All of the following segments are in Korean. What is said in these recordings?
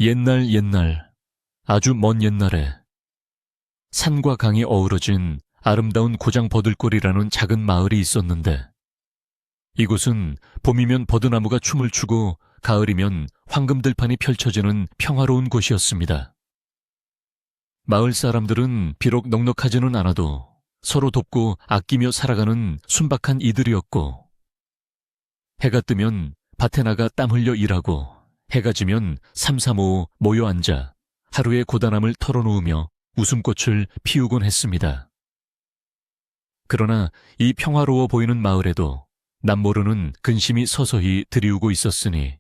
옛날 옛날, 아주 먼 옛날에 산과 강이 어우러진 아름다운 고장 버들골이라는 작은 마을이 있었는데, 이곳은 봄이면 버드나무가 춤을 추고 가을이면 황금들판이 펼쳐지는 평화로운 곳이었습니다. 마을 사람들은 비록 넉넉하지는 않아도 서로 돕고 아끼며 살아가는 순박한 이들이었고, 해가 뜨면 밭에 나가 땀 흘려 일하고 해가 지면 삼삼오오 모여 앉아 하루의 고단함을 털어놓으며 웃음꽃을 피우곤 했습니다. 그러나 이 평화로워 보이는 마을에도 남모르는 근심이 서서히 들이우고 있었으니,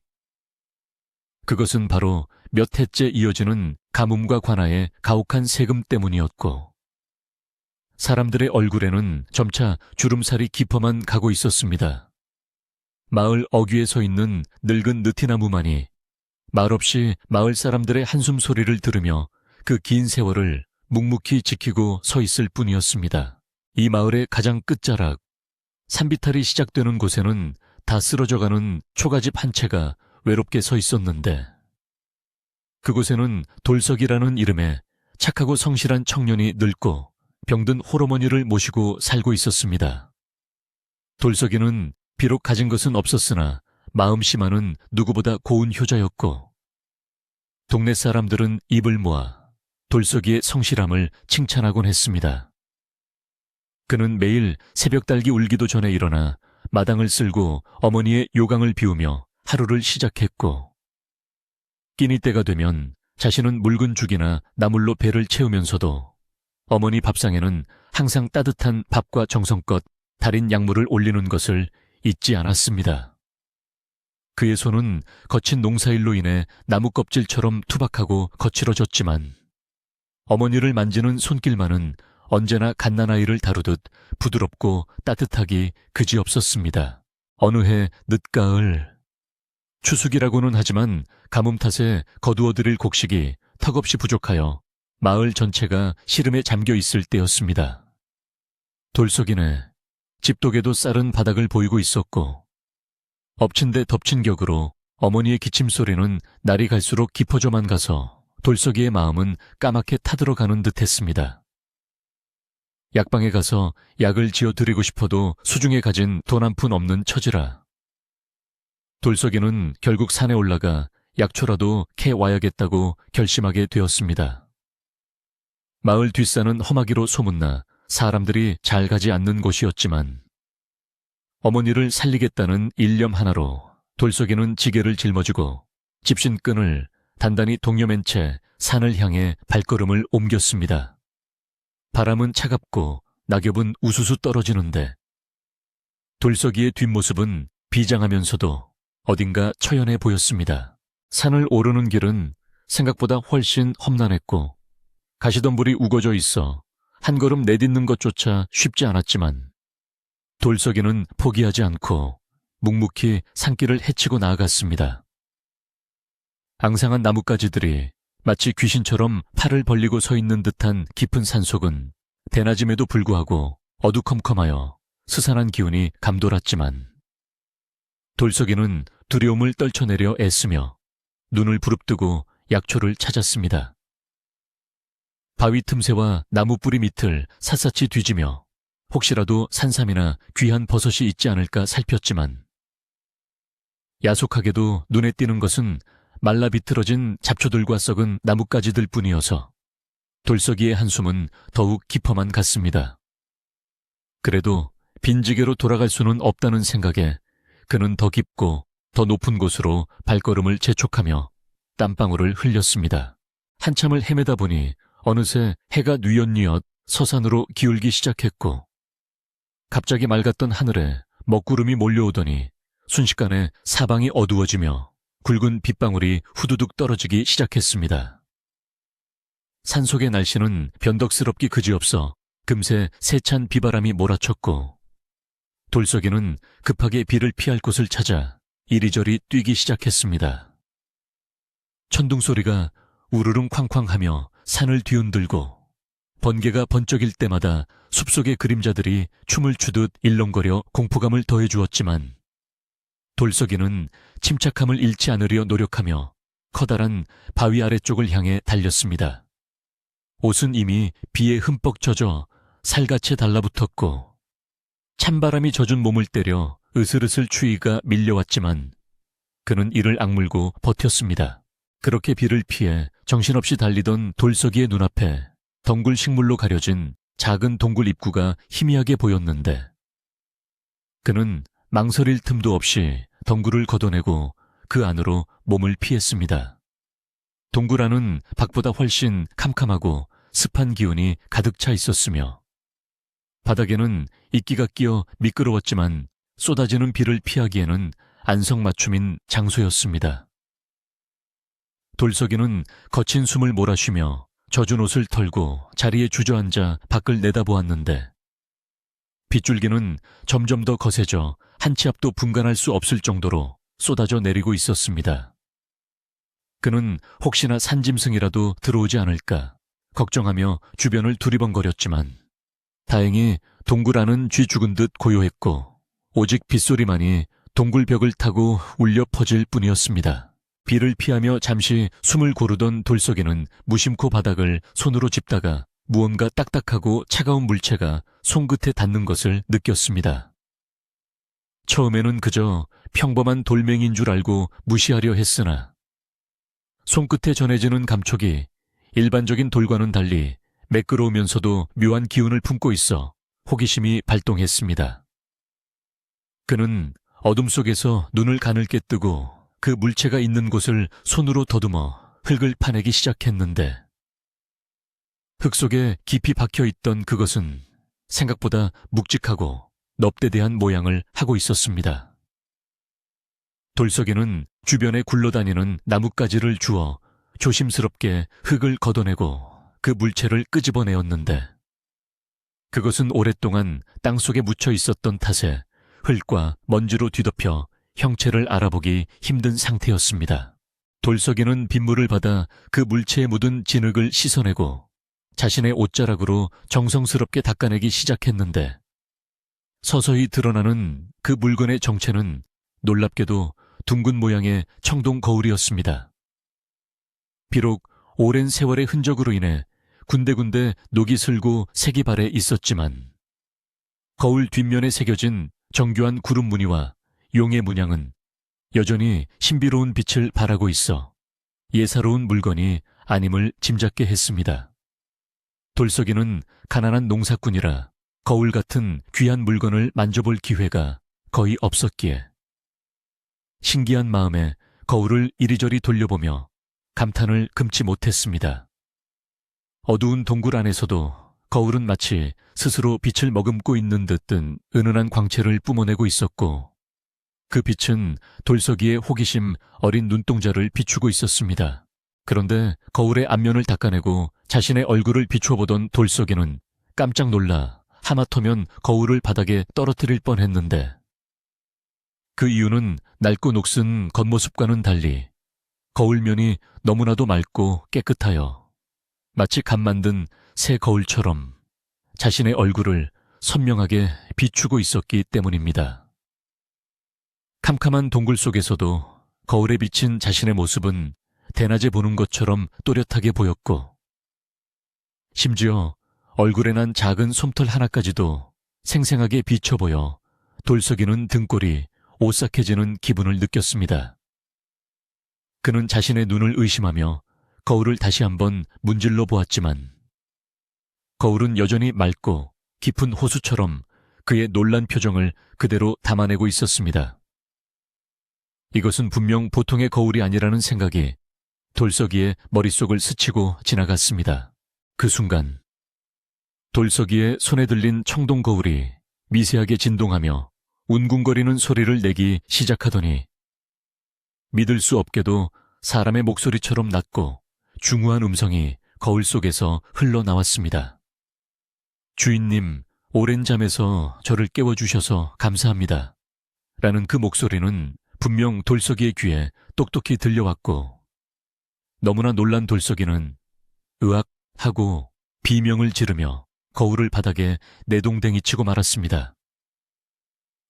그것은 바로 몇 해째 이어지는 가뭄과 관아의 가혹한 세금 때문이었고, 사람들의 얼굴에는 점차 주름살이 깊어만 가고 있었습니다. 마을 어귀에 서 있는 늙은 느티나무만이 말없이 마을 사람들의 한숨 소리를 들으며 그 긴 세월을 묵묵히 지키고 서 있을 뿐이었습니다. 이 마을의 가장 끝자락, 산비탈이 시작되는 곳에는 다 쓰러져가는 초가집 한 채가 외롭게 서 있었는데, 그곳에는 돌석이라는 이름의 착하고 성실한 청년이 늙고 병든 홀어머니를 모시고 살고 있었습니다. 돌석이는 비록 가진 것은 없었으나 마음씨만은 누구보다 고운 효자였고, 동네 사람들은 입을 모아 돌석이의 성실함을 칭찬하곤 했습니다. 그는 매일 새벽달기 울기도 전에 일어나 마당을 쓸고 어머니의 요강을 비우며 하루를 시작했고, 끼니 때가 되면 자신은 묽은 죽이나 나물로 배를 채우면서도 어머니 밥상에는 항상 따뜻한 밥과 정성껏 달인 약물을 올리는 것을 잊지 않았습니다. 그의 손은 거친 농사일로 인해 나무 껍질처럼 투박하고 거칠어졌지만, 어머니를 만지는 손길만은 언제나 갓난아이를 다루듯 부드럽고 따뜻하기 그지없었습니다. 어느 해 늦가을, 추수기라고는 하지만 가뭄 탓에 거두어들일 곡식이 턱없이 부족하여 마을 전체가 시름에 잠겨 있을 때였습니다. 돌석이네 집독에도 쌀은 바닥을 보이고 있었고, 엎친 데 덮친 격으로 어머니의 기침소리는 날이 갈수록 깊어져만 가서 돌석이의 마음은 까맣게 타들어가는 듯했습니다. 약방에 가서 약을 지어드리고 싶어도 수중에 가진 돈 한 푼 없는 처지라, 돌석이는 결국 산에 올라가 약초라도 캐 와야겠다고 결심하게 되었습니다. 마을 뒷산은 험하기로 소문나 사람들이 잘 가지 않는 곳이었지만, 어머니를 살리겠다는 일념 하나로 돌석이는 지게를 짊어지고 집신끈을 단단히 동여맨 채 산을 향해 발걸음을 옮겼습니다. 바람은 차갑고 낙엽은 우수수 떨어지는데, 돌석이의 뒷모습은 비장하면서도 어딘가 처연해 보였습니다. 산을 오르는 길은 생각보다 훨씬 험난했고, 가시덤불이 우거져 있어 한 걸음 내딛는 것조차 쉽지 않았지만, 돌석이는 포기하지 않고 묵묵히 산길을 헤치고 나아갔습니다. 앙상한 나뭇가지들이 마치 귀신처럼 팔을 벌리고 서 있는 듯한 깊은 산속은 대낮임에도 불구하고 어두컴컴하여 스산한 기운이 감돌았지만, 돌석이는 두려움을 떨쳐내려 애쓰며 눈을 부릅뜨고 약초를 찾았습니다. 바위 틈새와 나무 뿌리 밑을 샅샅이 뒤지며 혹시라도 산삼이나 귀한 버섯이 있지 않을까 살폈지만, 야속하게도 눈에 띄는 것은 말라 비틀어진 잡초들과 썩은 나뭇가지들 뿐이어서 돌석이의 한숨은 더욱 깊어만 갔습니다. 그래도 빈지게로 돌아갈 수는 없다는 생각에 그는 더 깊고 더 높은 곳으로 발걸음을 재촉하며 땀방울을 흘렸습니다. 한참을 헤매다 보니 어느새 해가 뉘엿뉘엿 서산으로 기울기 시작했고, 갑자기 맑았던 하늘에 먹구름이 몰려오더니 순식간에 사방이 어두워지며 굵은 빗방울이 후두둑 떨어지기 시작했습니다. 산속의 날씨는 변덕스럽기 그지없어 금세 세찬 비바람이 몰아쳤고, 돌석이는 급하게 비를 피할 곳을 찾아 이리저리 뛰기 시작했습니다. 천둥소리가 우르릉 쾅쾅하며 산을 뒤흔들고, 번개가 번쩍일 때마다 숲속의 그림자들이 춤을 추듯 일렁거려 공포감을 더해주었지만, 돌석이는 침착함을 잃지 않으려 노력하며 커다란 바위 아래쪽을 향해 달렸습니다. 옷은 이미 비에 흠뻑 젖어 살갗에 달라붙었고 찬바람이 젖은 몸을 때려 으슬으슬 추위가 밀려왔지만 그는 이를 악물고 버텼습니다. 그렇게 비를 피해 정신없이 달리던 돌석이의 눈앞에 덩굴 식물로 가려진 작은 동굴 입구가 희미하게 보였는데 그는 망설일 틈도 없이 덩굴을 걷어내고 그 안으로 몸을 피했습니다. 동굴 안은 밖보다 훨씬 캄캄하고 습한 기운이 가득 차 있었으며 바닥에는 이끼가 끼어 미끄러웠지만 쏟아지는 비를 피하기에는 안성맞춤인 장소였습니다. 돌석이는 거친 숨을 몰아쉬며 젖은 옷을 털고 자리에 주저앉아 밖을 내다보았는데 빗줄기는 점점 더 거세져 한 치 앞도 분간할 수 없을 정도로 쏟아져 내리고 있었습니다. 그는 혹시나 산짐승이라도 들어오지 않을까 걱정하며 주변을 두리번거렸지만 다행히 동굴 안은 쥐 죽은 듯 고요했고 오직 빗소리만이 동굴 벽을 타고 울려 퍼질 뿐이었습니다. 비를 피하며 잠시 숨을 고르던 돌석이는 무심코 바닥을 손으로 짚다가 무언가 딱딱하고 차가운 물체가 손끝에 닿는 것을 느꼈습니다. 처음에는 그저 평범한 돌멩이인 줄 알고 무시하려 했으나 손끝에 전해지는 감촉이 일반적인 돌과는 달리 매끄러우면서도 묘한 기운을 품고 있어 호기심이 발동했습니다. 그는 어둠 속에서 눈을 가늘게 뜨고 그 물체가 있는 곳을 손으로 더듬어 흙을 파내기 시작했는데 흙 속에 깊이 박혀있던 그것은 생각보다 묵직하고 넙대대한 모양을 하고 있었습니다. 돌석이는 주변에 굴러다니는 나뭇가지를 주워 조심스럽게 흙을 걷어내고 그 물체를 끄집어내었는데 그것은 오랫동안 땅속에 묻혀 있었던 탓에 흙과 먼지로 뒤덮여 형체를 알아보기 힘든 상태였습니다. 돌석이는 빗물을 받아 그 물체에 묻은 진흙을 씻어내고 자신의 옷자락으로 정성스럽게 닦아내기 시작했는데 서서히 드러나는 그 물건의 정체는 놀랍게도 둥근 모양의 청동 거울이었습니다. 비록 오랜 세월의 흔적으로 인해 군데군데 녹이 슬고 색이 발해 있었지만 거울 뒷면에 새겨진 정교한 구름 무늬와 용의 문양은 여전히 신비로운 빛을 발하고 있어 예사로운 물건이 아님을 짐작게 했습니다. 돌석이는 가난한 농사꾼이라 거울 같은 귀한 물건을 만져볼 기회가 거의 없었기에 신기한 마음에 거울을 이리저리 돌려보며 감탄을 금치 못했습니다. 어두운 동굴 안에서도 거울은 마치 스스로 빛을 머금고 있는 듯 든 은은한 광채를 뿜어내고 있었고 그 빛은 돌석이의 호기심 어린 눈동자를 비추고 있었습니다. 그런데 거울의 앞면을 닦아내고 자신의 얼굴을 비춰보던 돌석이는 깜짝 놀라 하마터면 거울을 바닥에 떨어뜨릴 뻔했는데 그 이유는 낡고 녹슨 겉모습과는 달리 거울면이 너무나도 맑고 깨끗하여 마치 갓 만든 새 거울처럼 자신의 얼굴을 선명하게 비추고 있었기 때문입니다. 캄캄한 동굴 속에서도 거울에 비친 자신의 모습은 대낮에 보는 것처럼 또렷하게 보였고 심지어 얼굴에 난 작은 솜털 하나까지도 생생하게 비쳐 보여 돌석이는 등골이 오싹해지는 기분을 느꼈습니다. 그는 자신의 눈을 의심하며 거울을 다시 한번 문질러 보았지만 거울은 여전히 맑고 깊은 호수처럼 그의 놀란 표정을 그대로 담아내고 있었습니다. 이것은 분명 보통의 거울이 아니라는 생각이 돌석이의 머릿속을 스치고 지나갔습니다. 그 순간 돌석이의 손에 들린 청동 거울이 미세하게 진동하며 운궁거리는 소리를 내기 시작하더니 믿을 수 없게도 사람의 목소리처럼 낮고 중후한 음성이 거울 속에서 흘러나왔습니다. 주인님, 오랜 잠에서 저를 깨워주셔서 감사합니다. 라는 그 목소리는 분명 돌석이의 귀에 똑똑히 들려왔고 너무나 놀란 돌석이는 으악 하고 비명을 지르며 거울을 바닥에 내동댕이 치고 말았습니다.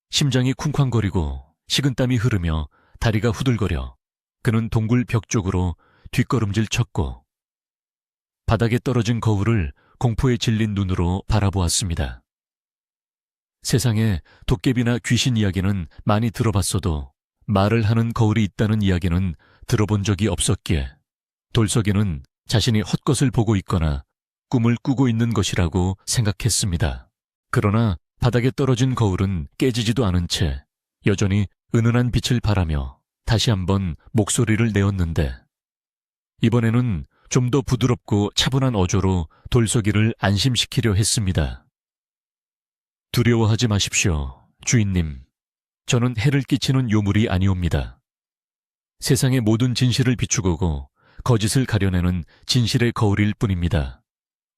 심장이 쿵쾅거리고 식은땀이 흐르며 다리가 후들거려 그는 동굴 벽 쪽으로 뒷걸음질 쳤고 바닥에 떨어진 거울을 공포에 질린 눈으로 바라보았습니다. 세상에 도깨비나 귀신 이야기는 많이 들어봤어도 말을 하는 거울이 있다는 이야기는 들어본 적이 없었기에 돌석이는 자신이 헛것을 보고 있거나 꿈을 꾸고 있는 것이라고 생각했습니다. 그러나 바닥에 떨어진 거울은 깨지지도 않은 채 여전히 은은한 빛을 발하며 다시 한번 목소리를 내었는데 이번에는 좀 더 부드럽고 차분한 어조로 돌석이를 안심시키려 했습니다. 두려워하지 마십시오, 주인님. 저는 해를 끼치는 요물이 아니옵니다. 세상의 모든 진실을 비추고 거짓을 가려내는 진실의 거울일 뿐입니다.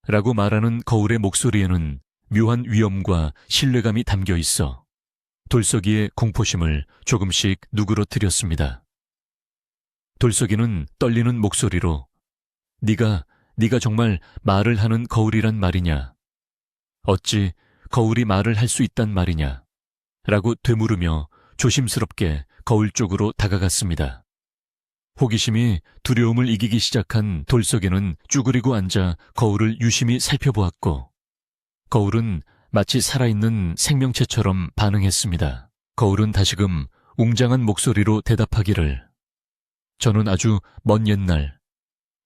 라고 말하는 거울의 목소리에는 묘한 위엄과 신뢰감이 담겨 있어 돌석이의 공포심을 조금씩 누그러뜨렸습니다. 돌석이는 떨리는 목소리로 네가 정말 말을 하는 거울이란 말이냐? 어찌 거울이 말을 할 수 있단 말이냐? 라고 되물으며 조심스럽게 거울 쪽으로 다가갔습니다. 호기심이 두려움을 이기기 시작한 돌석이는 쭈그리고 앉아 거울을 유심히 살펴보았고 거울은 마치 살아있는 생명체처럼 반응했습니다. 거울은 다시금 웅장한 목소리로 대답하기를 저는 아주 먼 옛날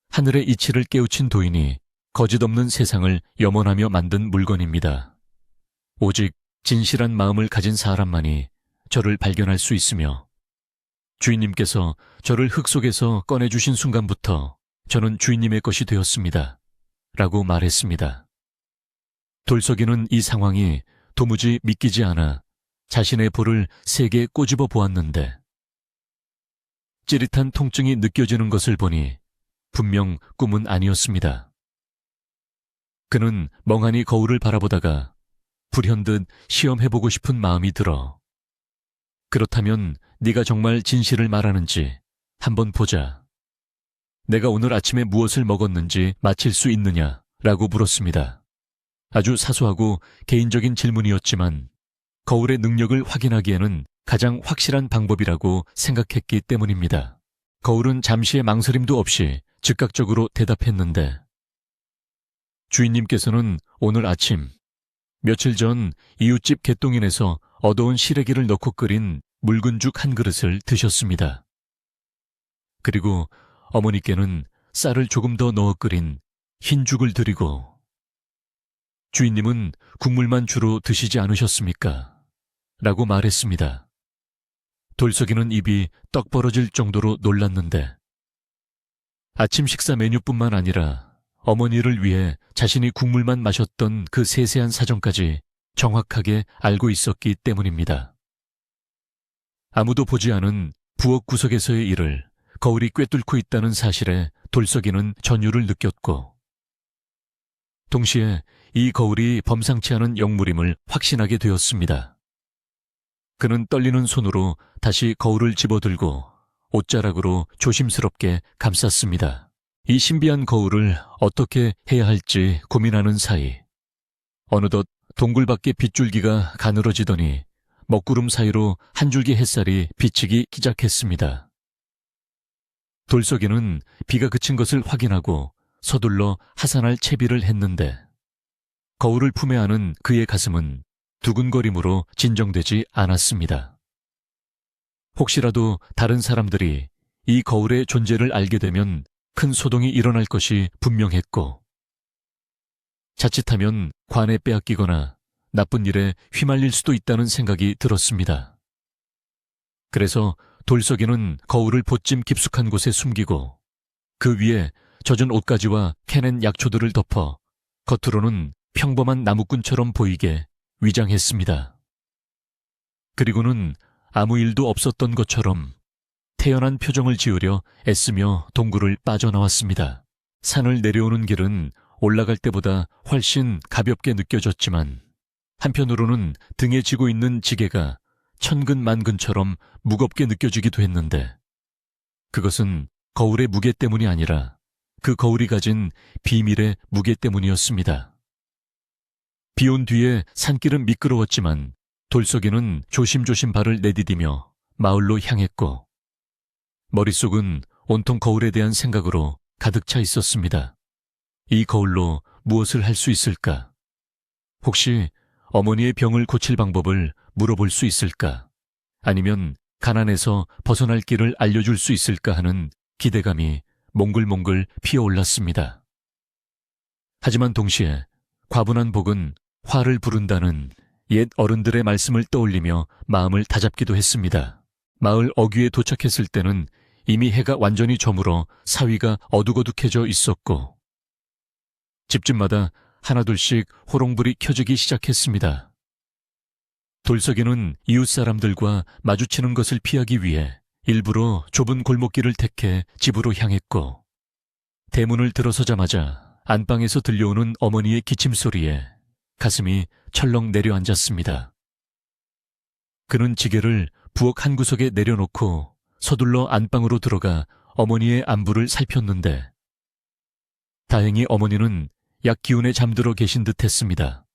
하늘의 이치를 깨우친 도인이 거짓 없는 세상을 염원하며 만든 물건입니다. 오직 진실한 마음을 가진 사람만이 저를 발견할 수 있으며 주인님께서 저를 흙 속에서 꺼내주신 순간부터 저는 주인님의 것이 되었습니다. 라고 말했습니다. 돌석이는 이 상황이 도무지 믿기지 않아 자신의 볼을 세게 꼬집어 보았는데 찌릿한 통증이 느껴지는 것을 보니 분명 꿈은 아니었습니다. 그는 멍하니 거울을 바라보다가 불현듯 시험해보고 싶은 마음이 들어 그렇다면 네가 정말 진실을 말하는지 한번 보자. 내가 오늘 아침에 무엇을 먹었는지 맞힐 수 있느냐? 라고 물었습니다. 아주 사소하고 개인적인 질문이었지만 거울의 능력을 확인하기에는 가장 확실한 방법이라고 생각했기 때문입니다. 거울은 잠시의 망설임도 없이 즉각적으로 대답했는데 주인님께서는 오늘 아침 며칠 전 이웃집 개똥인에서 어두운 시래기를 넣고 끓인 묽은 죽 한 그릇을 드셨습니다. 그리고 어머니께는 쌀을 조금 더 넣어 끓인 흰 죽을 드리고 주인님은 국물만 주로 드시지 않으셨습니까? 라고 말했습니다. 돌석이는 입이 떡 벌어질 정도로 놀랐는데 아침 식사 메뉴뿐만 아니라 어머니를 위해 자신이 국물만 마셨던 그 세세한 사정까지 정확하게 알고 있었기 때문입니다. 아무도 보지 않은 부엌 구석에서의 일을 거울이 꿰뚫고 있다는 사실에 돌석이는 전율을 느꼈고 동시에 이 거울이 범상치 않은 영물임을 확신하게 되었습니다. 그는 떨리는 손으로 다시 거울을 집어들고 옷자락으로 조심스럽게 감쌌습니다. 이 신비한 거울을 어떻게 해야 할지 고민하는 사이 어느덧 동굴 밖의 빗줄기가 가늘어지더니 먹구름 사이로 한 줄기 햇살이 비치기 시작했습니다. 돌석이는 비가 그친 것을 확인하고 서둘러 하산할 채비를 했는데 거울을 품에 안은 그의 가슴은 두근거림으로 진정되지 않았습니다. 혹시라도 다른 사람들이 이 거울의 존재를 알게 되면 큰 소동이 일어날 것이 분명했고 자칫하면 관에 빼앗기거나 나쁜 일에 휘말릴 수도 있다는 생각이 들었습니다. 그래서 돌석이는 거울을 보찜 깊숙한 곳에 숨기고 그 위에 젖은 옷가지와 캐낸 약초들을 덮어 겉으로는 평범한 나무꾼처럼 보이게 위장했습니다. 그리고는 아무 일도 없었던 것처럼 태연한 표정을 지으려 애쓰며 동굴을 빠져나왔습니다. 산을 내려오는 길은 올라갈 때보다 훨씬 가볍게 느껴졌지만 한편으로는 등에 지고 있는 지게가 천근만근처럼 무겁게 느껴지기도 했는데 그것은 거울의 무게 때문이 아니라 그 거울이 가진 비밀의 무게 때문이었습니다. 비 온 뒤에 산길은 미끄러웠지만 돌석이는 조심조심 발을 내디디며 마을로 향했고 머릿속은 온통 거울에 대한 생각으로 가득 차 있었습니다. 이 거울로 무엇을 할 수 있을까? 혹시 어머니의 병을 고칠 방법을 물어볼 수 있을까? 아니면 가난에서 벗어날 길을 알려줄 수 있을까 하는 기대감이 몽글몽글 피어올랐습니다. 하지만 동시에 과분한 복은 화를 부른다는 옛 어른들의 말씀을 떠올리며 마음을 다잡기도 했습니다. 마을 어귀에 도착했을 때는 이미 해가 완전히 저물어 사위가 어둑어둑해져 있었고 집집마다 하나둘씩 호롱불이 켜지기 시작했습니다. 돌석이는 이웃 사람들과 마주치는 것을 피하기 위해 일부러 좁은 골목길을 택해 집으로 향했고 대문을 들어서자마자 안방에서 들려오는 어머니의 기침 소리에 가슴이 철렁 내려앉았습니다. 그는 지게를 부엌 한 구석에 내려놓고 서둘러 안방으로 들어가 어머니의 안부를 살폈는데 다행히 어머니는 약 기운에 잠들어 계신 듯 했습니다.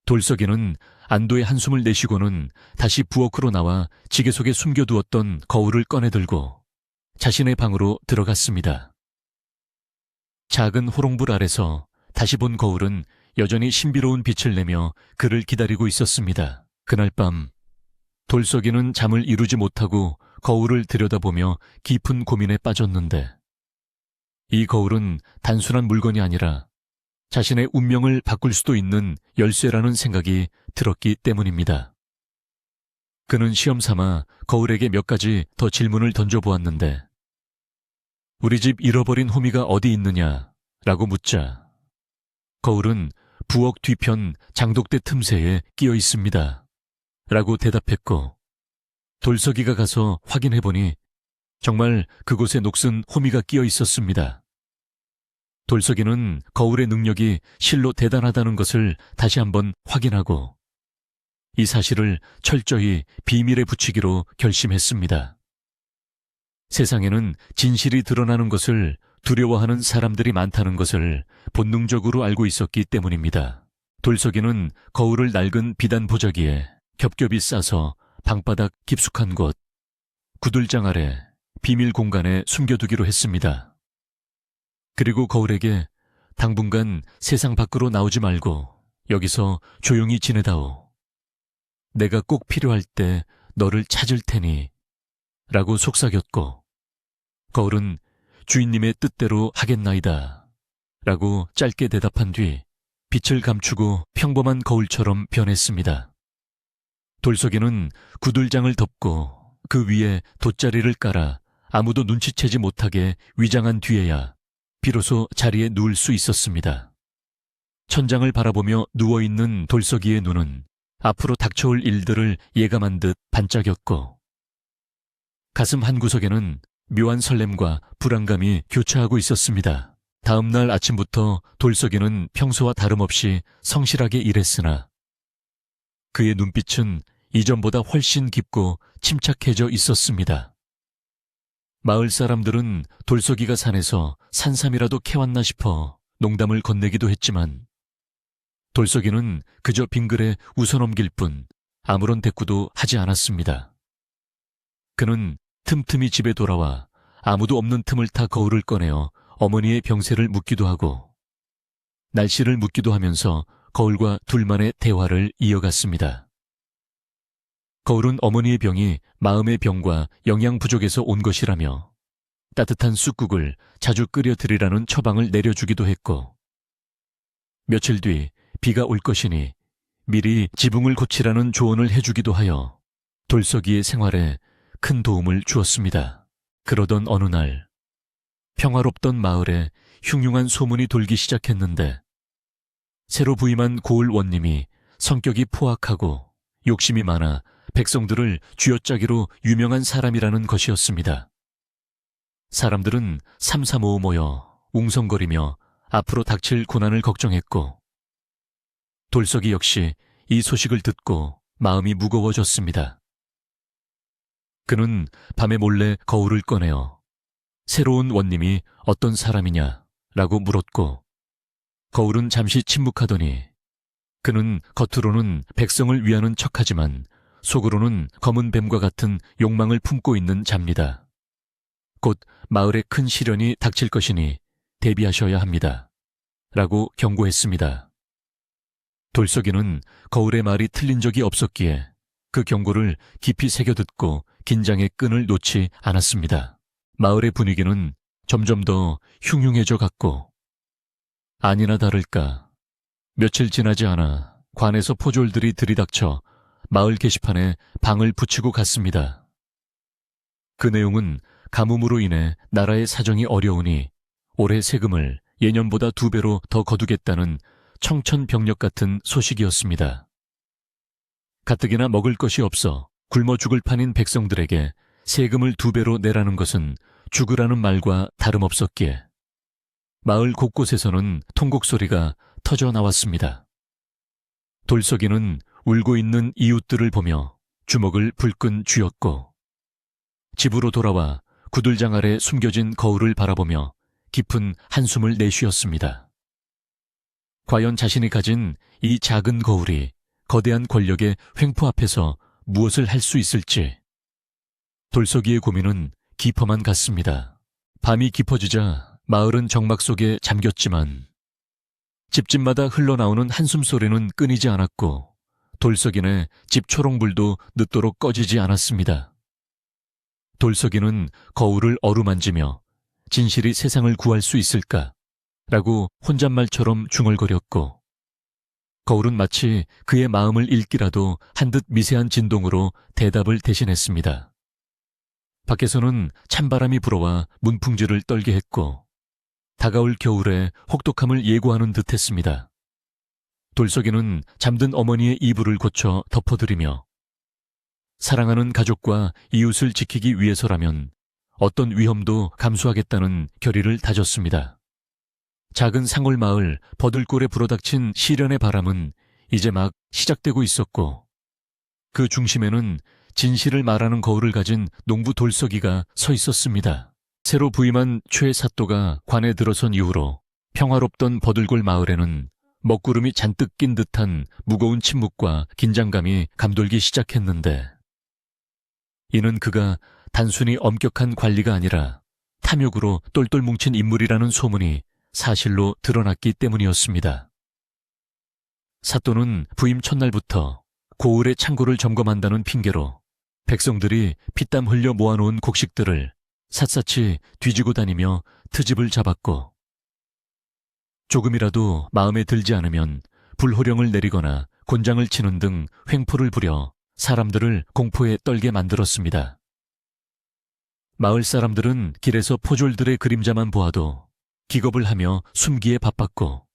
돌석이는 안도의 한숨을 내쉬고는 다시 부엌으로 나와 지게 속에 숨겨두었던 거울을 꺼내들고 자신의 방으로 들어갔습니다. 작은 호롱불 아래서 다시 본 거울은 여전히 신비로운 빛을 내며 그를 기다리고 있었습니다. 그날 밤 돌석이는 잠을 이루지 못하고 거울을 들여다보며 깊은 고민에 빠졌는데 이 거울은 단순한 물건이 아니라 자신의 운명을 바꿀 수도 있는 열쇠라는 생각이 들었기 때문입니다. 그는 시험 삼아 거울에게 몇 가지 더 질문을 던져보았는데 우리 집 잃어버린 호미가 어디 있느냐? 라고 묻자 거울은 부엌 뒤편 장독대 틈새에 끼어 있습니다. 라고 대답했고 돌석이가 가서 확인해보니 정말 그곳에 녹슨 호미가 끼어 있었습니다. 돌석이는 거울의 능력이 실로 대단하다는 것을 다시 한번 확인하고 이 사실을 철저히 비밀에 붙이기로 결심했습니다. 세상에는 진실이 드러나는 것을 두려워하는 사람들이 많다는 것을 본능적으로 알고 있었기 때문입니다. 돌석이는 거울을 낡은 비단 보자기에 겹겹이 싸서 방바닥 깊숙한 곳, 구들장 아래 비밀 공간에 숨겨두기로 했습니다. 그리고 거울에게 당분간 세상 밖으로 나오지 말고 여기서 조용히 지내다오. 내가 꼭 필요할 때 너를 찾을 테니 라고 속삭였고 거울은 주인님의 뜻대로 하겠나이다 라고 짧게 대답한 뒤 빛을 감추고 평범한 거울처럼 변했습니다. 돌석이는 구들장을 덮고 그 위에 돗자리를 깔아 아무도 눈치채지 못하게 위장한 뒤에야 비로소 자리에 누울 수 있었습니다. 천장을 바라보며 누워있는 돌석이의 눈은 앞으로 닥쳐올 일들을 예감한 듯 반짝였고 가슴 한구석에는 묘한 설렘과 불안감이 교차하고 있었습니다. 다음 날 아침부터 돌석이는 평소와 다름없이 성실하게 일했으나 그의 눈빛은 이전보다 훨씬 깊고 침착해져 있었습니다. 마을 사람들은 돌석이가 산에서 산삼이라도 캐왔나 싶어 농담을 건네기도 했지만 돌석이는 그저 빙글에 웃어넘길 뿐 아무런 대꾸도 하지 않았습니다. 그는 틈틈이 집에 돌아와 아무도 없는 틈을 타 거울을 꺼내어 어머니의 병세를 묻기도 하고 날씨를 묻기도 하면서 거울과 둘만의 대화를 이어갔습니다. 거울은 어머니의 병이 마음의 병과 영양 부족에서 온 것이라며 따뜻한 쑥국을 자주 끓여 드리라는 처방을 내려주기도 했고 며칠 뒤 비가 올 것이니 미리 지붕을 고치라는 조언을 해주기도 하여 돌석이의 생활에 큰 도움을 주었습니다. 그러던 어느 날 평화롭던 마을에 흉흉한 소문이 돌기 시작했는데 새로 부임한 고을 원님이 성격이 포악하고 욕심이 많아 백성들을 쥐어짜기로 유명한 사람이라는 것이었습니다. 사람들은 삼삼오오 모여 웅성거리며 앞으로 닥칠 고난을 걱정했고 돌석이 역시 이 소식을 듣고 마음이 무거워졌습니다. 그는 밤에 몰래 거울을 꺼내어 새로운 원님이 어떤 사람이냐라고 물었고 거울은 잠시 침묵하더니 그는 겉으로는 백성을 위하는 척하지만 속으로는 검은 뱀과 같은 욕망을 품고 있는 자입니다. 곧 마을에 큰 시련이 닥칠 것이니 대비하셔야 합니다. 라고 경고했습니다. 돌석이는 거울의 말이 틀린 적이 없었기에 그 경고를 깊이 새겨듣고 긴장의 끈을 놓지 않았습니다. 마을의 분위기는 점점 더 흉흉해져 갔고, 아니나 다를까 며칠 지나지 않아 관에서 포졸들이 들이닥쳐 마을 게시판에 방을 붙이고 갔습니다. 그 내용은 가뭄으로 인해 나라의 사정이 어려우니 올해 세금을 예년보다 2배로 더 거두겠다는 청천벽력 같은 소식이었습니다. 가뜩이나 먹을 것이 없어 굶어 죽을 판인 백성들에게 세금을 2배로 내라는 것은 죽으라는 말과 다름없었기에 마을 곳곳에서는 통곡 소리가 터져 나왔습니다. 돌석이는 울고 있는 이웃들을 보며 주먹을 불끈 쥐었고, 집으로 돌아와 구들장 아래 숨겨진 거울을 바라보며 깊은 한숨을 내쉬었습니다. 과연 자신이 가진 이 작은 거울이 거대한 권력의 횡포 앞에서 무엇을 할 수 있을지, 돌석이의 고민은 깊어만 갔습니다. 밤이 깊어지자 마을은 정막 속에 잠겼지만 집집마다 흘러나오는 한숨소리는 끊이지 않았고 돌석이네 집 초롱불도 늦도록 꺼지지 않았습니다. 돌석이는 거울을 어루만지며 진실이 세상을 구할 수 있을까? 라고 혼잣말처럼 중얼거렸고, 거울은 마치 그의 마음을 읽기라도 한 듯 미세한 진동으로 대답을 대신했습니다. 밖에서는 찬바람이 불어와 문풍지를 떨게 했고 다가올 겨울에 혹독함을 예고하는 듯 했습니다. 돌석이는 잠든 어머니의 이불을 고쳐 덮어드리며 사랑하는 가족과 이웃을 지키기 위해서라면 어떤 위험도 감수하겠다는 결의를 다졌습니다. 작은 상골마을 버들골에 불어닥친 시련의 바람은 이제 막 시작되고 있었고, 그 중심에는 진실을 말하는 거울을 가진 농부 돌석이가 서 있었습니다. 새로 부임한 최 사또가 관에 들어선 이후로 평화롭던 버들골 마을에는 먹구름이 잔뜩 낀 듯한 무거운 침묵과 긴장감이 감돌기 시작했는데, 이는 그가 단순히 엄격한 관리가 아니라 탐욕으로 똘똘 뭉친 인물이라는 소문이 사실로 드러났기 때문이었습니다. 사또는 부임 첫날부터 고을의 창고를 점검한다는 핑계로 백성들이 피땀 흘려 모아놓은 곡식들을 샅샅이 뒤지고 다니며 트집을 잡았고, 조금이라도 마음에 들지 않으면 불호령을 내리거나 곤장을 치는 등 횡포를 부려 사람들을 공포에 떨게 만들었습니다. 마을 사람들은 길에서 포졸들의 그림자만 보아도 기겁을 하며 숨기에 바빴고,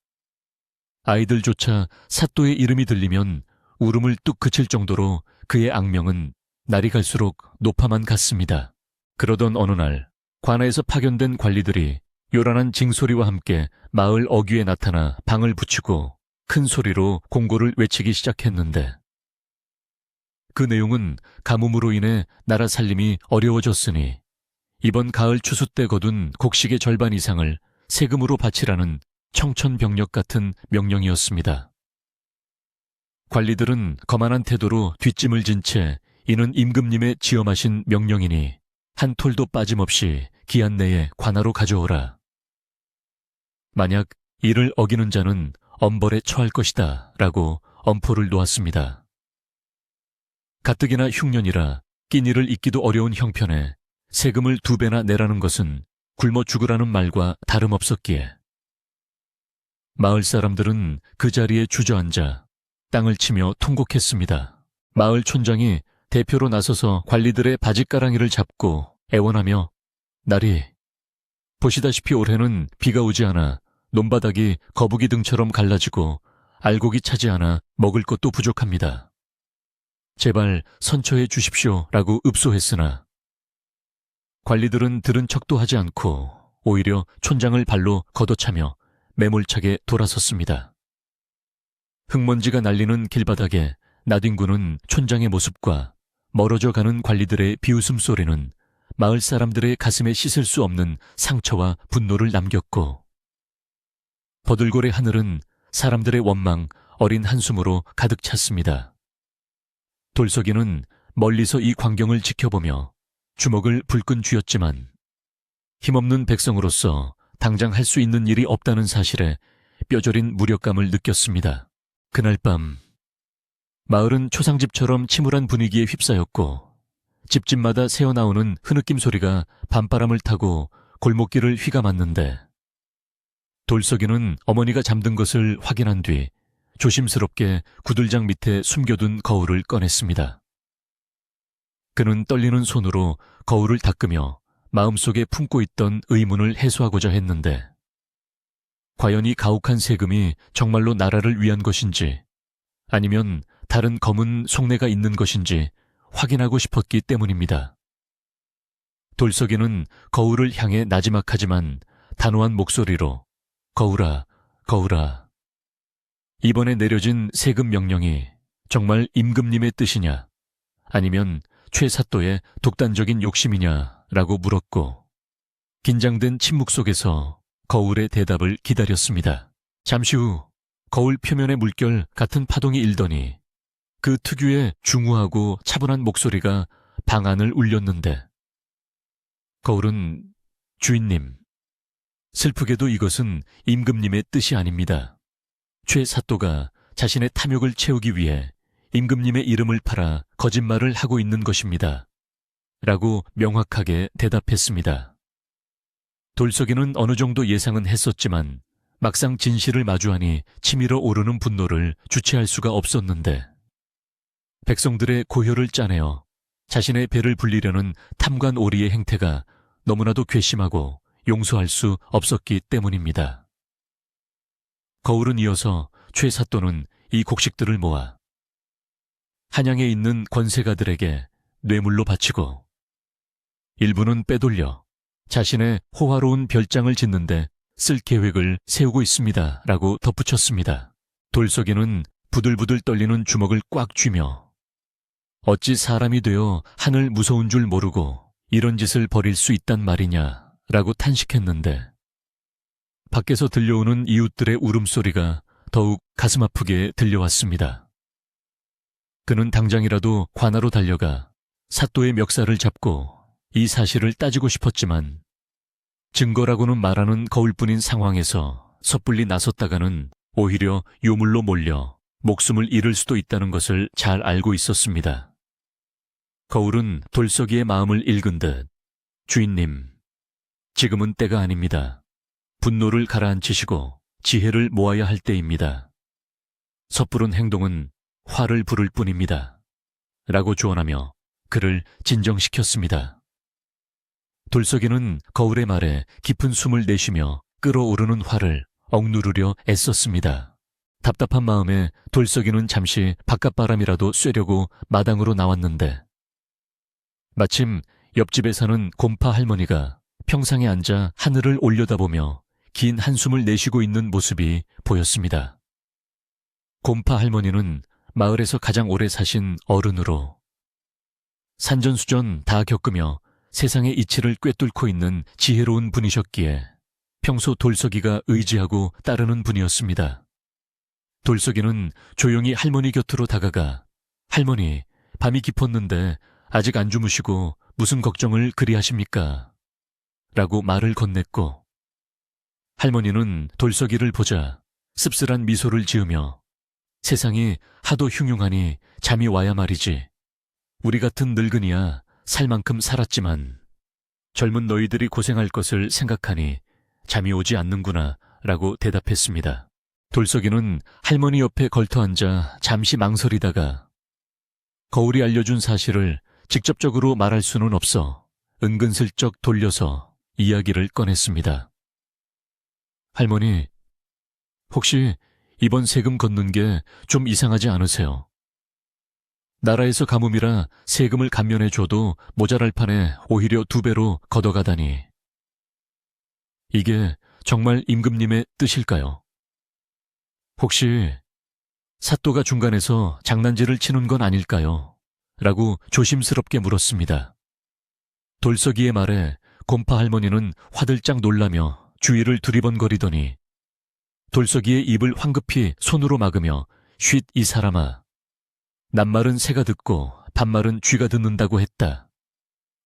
아이들조차 사또의 이름이 들리면 울음을 뚝 그칠 정도로 그의 악명은 날이 갈수록 높아만 갔습니다. 그러던 어느 날 관아에서 파견된 관리들이 요란한 징소리와 함께 마을 어귀에 나타나 방을 붙이고 큰 소리로 공고를 외치기 시작했는데, 그 내용은 가뭄으로 인해 나라 살림이 어려워졌으니 이번 가을 추수 때 거둔 곡식의 절반 이상을 세금으로 바치라는 청천벽력 같은 명령이었습니다. 관리들은 거만한 태도로 뒷짐을 진 채 이는 임금님의 지엄하신 명령이니 한 톨도 빠짐없이 기한 내에 관아로 가져오라. 만약 이를 어기는 자는 엄벌에 처할 것이다 라고 엄포를 놓았습니다. 가뜩이나 흉년이라 끼니를 잇기도 어려운 형편에 세금을 2배나 내라는 것은 굶어 죽으라는 말과 다름없었기에 마을 사람들은 그 자리에 주저앉아 땅을 치며 통곡했습니다. 마을 촌장이 대표로 나서서 관리들의 바짓가랑이를 잡고 애원하며, 나리, 보시다시피 올해는 비가 오지 않아 논바닥이 거북이 등처럼 갈라지고 알곡이 차지 않아 먹을 것도 부족합니다. 제발 선처해 주십시오 라고 읍소했으나 관리들은 들은 척도 하지 않고 오히려 촌장을 발로 걷어차며 매몰차게 돌아섰습니다. 흙먼지가 날리는 길바닥에 나뒹구는 촌장의 모습과 멀어져 가는 관리들의 비웃음 소리는 마을 사람들의 가슴에 씻을 수 없는 상처와 분노를 남겼고, 버들골의 하늘은 사람들의 원망, 어린 한숨으로 가득 찼습니다. 돌석이는 멀리서 이 광경을 지켜보며 주먹을 불끈 쥐었지만 힘없는 백성으로서 당장 할 수 있는 일이 없다는 사실에 뼈저린 무력감을 느꼈습니다. 그날 밤 마을은 초상집처럼 침울한 분위기에 휩싸였고 집집마다 새어나오는 흐느낌 소리가 밤바람을 타고 골목길을 휘감았는데 돌석이는 어머니가 잠든 것을 확인한 뒤 조심스럽게 구들장 밑에 숨겨둔 거울을 꺼냈습니다. 그는 떨리는 손으로 거울을 닦으며 마음속에 품고 있던 의문을 해소하고자 했는데 과연 이 가혹한 세금이 정말로 나라를 위한 것인지 아니면 다른 검은 속내가 있는 것인지 확인하고 싶었기 때문입니다. 돌석이는 거울을 향해 나지막하지만 단호한 목소리로 거울아, 거울아. 이번에 내려진 세금 명령이 정말 임금님의 뜻이냐 아니면 최사또의 독단적인 욕심이냐라고 물었고 긴장된 침묵 속에서 거울의 대답을 기다렸습니다. 잠시 후 거울 표면의 물결 같은 파동이 일더니 그 특유의 중후하고 차분한 목소리가 방 안을 울렸는데 거울은 주인님, 슬프게도 이것은 임금님의 뜻이 아닙니다. 최사또가 자신의 탐욕을 채우기 위해 임금님의 이름을 팔아 거짓말을 하고 있는 것입니다. 라고 명확하게 대답했습니다. 돌석이는 어느 정도 예상은 했었지만 막상 진실을 마주하니 치밀어 오르는 분노를 주체할 수가 없었는데 백성들의 고혈을 짜내어 자신의 배를 불리려는 탐관 오리의 행태가 너무나도 괘씸하고 용서할 수 없었기 때문입니다. 거울은 이어서 최사또는 이 곡식들을 모아 한양에 있는 권세가들에게 뇌물로 바치고 일부는 빼돌려 자신의 호화로운 별장을 짓는데 쓸 계획을 세우고 있습니다. 라고 덧붙였습니다. 돌석이는 부들부들 떨리는 주먹을 꽉 쥐며 어찌 사람이 되어 하늘 무서운 줄 모르고 이런 짓을 벌일 수 있단 말이냐 라고 탄식했는데 밖에서 들려오는 이웃들의 울음소리가 더욱 가슴 아프게 들려왔습니다. 그는 당장이라도 관하로 달려가 사또의 멱살을 잡고 이 사실을 따지고 싶었지만 증거라고는 말하는 거울뿐인 상황에서 섣불리 나섰다가는 오히려 요물로 몰려 목숨을 잃을 수도 있다는 것을 잘 알고 있었습니다. 거울은 돌석이의 마음을 읽은 듯 주인님, 지금은 때가 아닙니다. 분노를 가라앉히시고 지혜를 모아야 할 때입니다. 섣부른 행동은 화를 부를 뿐입니다. 라고 조언하며 그를 진정시켰습니다. 돌석이는 거울의 말에 깊은 숨을 내쉬며 끓어오르는 화를 억누르려 애썼습니다. 답답한 마음에 돌석이는 잠시 바깥바람이라도 쐬려고 마당으로 나왔는데 마침 옆집에 사는 곰파 할머니가 평상에 앉아 하늘을 올려다보며 긴 한숨을 내쉬고 있는 모습이 보였습니다. 곰파 할머니는 마을에서 가장 오래 사신 어른으로 산전수전 다 겪으며 세상의 이치를 꿰뚫고 있는 지혜로운 분이셨기에 평소 돌석이가 의지하고 따르는 분이었습니다. 돌석이는 조용히 할머니 곁으로 다가가 할머니, 밤이 깊었는데 아직 안 주무시고 무슨 걱정을 그리 하십니까? 라고 말을 건넸고 할머니는 돌석이를 보자 씁쓸한 미소를 지으며 세상이 하도 흉흉하니 잠이 와야 말이지. 우리 같은 늙은이야 살 만큼 살았지만 젊은 너희들이 고생할 것을 생각하니 잠이 오지 않는구나 라고 대답했습니다. 돌석이는 할머니 옆에 걸터앉아 잠시 망설이다가 거울이 알려준 사실을 직접적으로 말할 수는 없어 은근슬쩍 돌려서 이야기를 꺼냈습니다. 할머니, 혹시 이번 세금 걷는 게 좀 이상하지 않으세요? 나라에서 가뭄이라 세금을 감면해줘도 모자랄 판에 오히려 2배로 걷어가다니. 이게 정말 임금님의 뜻일까요? 혹시 사또가 중간에서 장난질을 치는 건 아닐까요? 라고 조심스럽게 물었습니다. 돌석이의 말에 곰파 할머니는 화들짝 놀라며 주위를 두리번거리더니 돌석이의 입을 황급히 손으로 막으며 쉿 이 사람아. 낱말은 새가 듣고 반말은 쥐가 듣는다고 했다.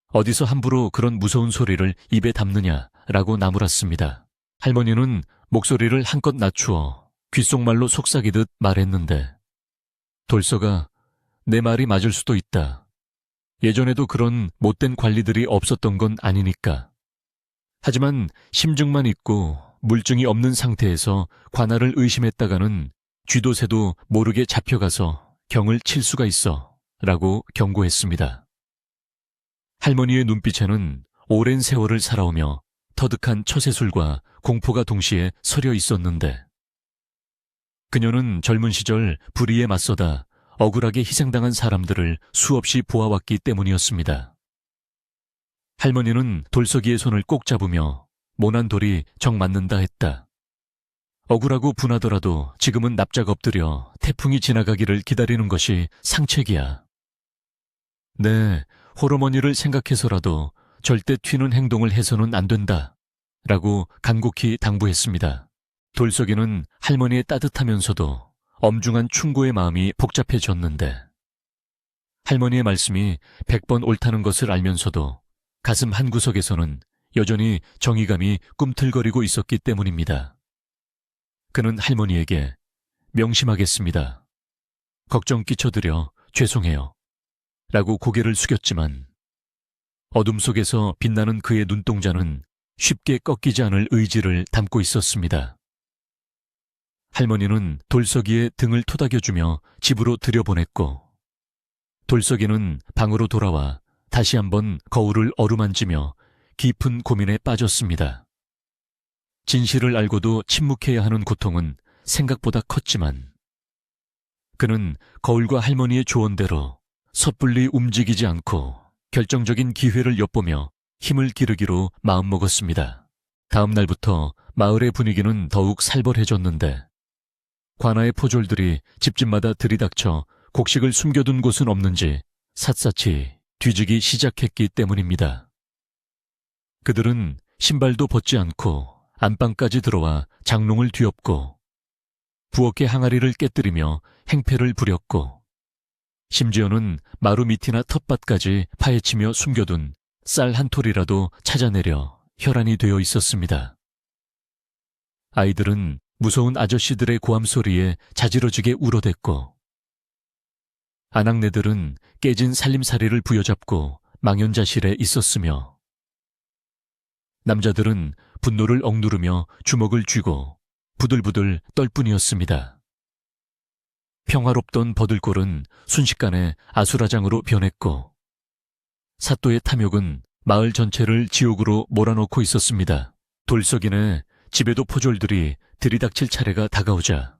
어디서 함부로 그런 무서운 소리를 입에 담느냐라고 나무랐습니다. 할머니는 목소리를 한껏 낮추어 귓속말로 속삭이듯 말했는데, 돌서가 내 말이 맞을 수도 있다. 예전에도 그런 못된 관리들이 없었던 건 아니니까. 하지만 심증만 있고 물증이 없는 상태에서 관할을 의심했다가는 쥐도 새도 모르게 잡혀가서 경을 칠 수가 있어 라고 경고했습니다. 할머니의 눈빛에는 오랜 세월을 살아오며 터득한 처세술과 공포가 동시에 서려 있었는데, 그녀는 젊은 시절 불의에 맞서다 억울하게 희생당한 사람들을 수없이 보아왔기 때문이었습니다. 할머니는 돌서기의 손을 꼭 잡으며 모난 돌이 정 맞는다 했다. 억울하고 분하더라도 지금은 납작 엎드려 태풍이 지나가기를 기다리는 것이 상책이야. 네, 홀어머니를 생각해서라도 절대 튀는 행동을 해서는 안 된다 라고 간곡히 당부했습니다. 돌석이는 할머니의 따뜻하면서도 엄중한 충고의 마음이 복잡해졌는데, 할머니의 말씀이 100번 옳다는 것을 알면서도 가슴 한구석에서는 여전히 정의감이 꿈틀거리고 있었기 때문입니다. 그는 할머니에게 명심하겠습니다. 걱정 끼쳐드려 죄송해요 라고 고개를 숙였지만, 어둠 속에서 빛나는 그의 눈동자는 쉽게 꺾이지 않을 의지를 담고 있었습니다. 할머니는 돌석이의 등을 토닥여주며 집으로 들여보냈고, 돌석이는 방으로 돌아와 다시 한번 거울을 어루만지며 깊은 고민에 빠졌습니다. 진실을 알고도 침묵해야 하는 고통은 생각보다 컸지만, 그는 거울과 할머니의 조언대로 섣불리 움직이지 않고 결정적인 기회를 엿보며 힘을 기르기로 마음먹었습니다. 다음 날부터 마을의 분위기는 더욱 살벌해졌는데, 관아의 포졸들이 집집마다 들이닥쳐 곡식을 숨겨둔 곳은 없는지 샅샅이 뒤지기 시작했기 때문입니다. 그들은 신발도 벗지 않고 안방까지 들어와 장롱을 뒤엎고 부엌의 항아리를 깨뜨리며 행패를 부렸고, 심지어는 마루 밑이나 텃밭까지 파헤치며 숨겨둔 쌀 한 톨이라도 찾아내려 혈안이 되어 있었습니다. 아이들은 무서운 아저씨들의 고함 소리에 자지러지게 울어댔고, 아낙네들은 깨진 살림살이를 부여잡고 망연자실에 있었으며, 남자들은 분노를 억누르며 주먹을 쥐고 부들부들 떨 뿐이었습니다. 평화롭던 버들골은 순식간에 아수라장으로 변했고, 사또의 탐욕은 마을 전체를 지옥으로 몰아넣고 있었습니다. 돌석이네 집에도 포졸들이 들이닥칠 차례가 다가오자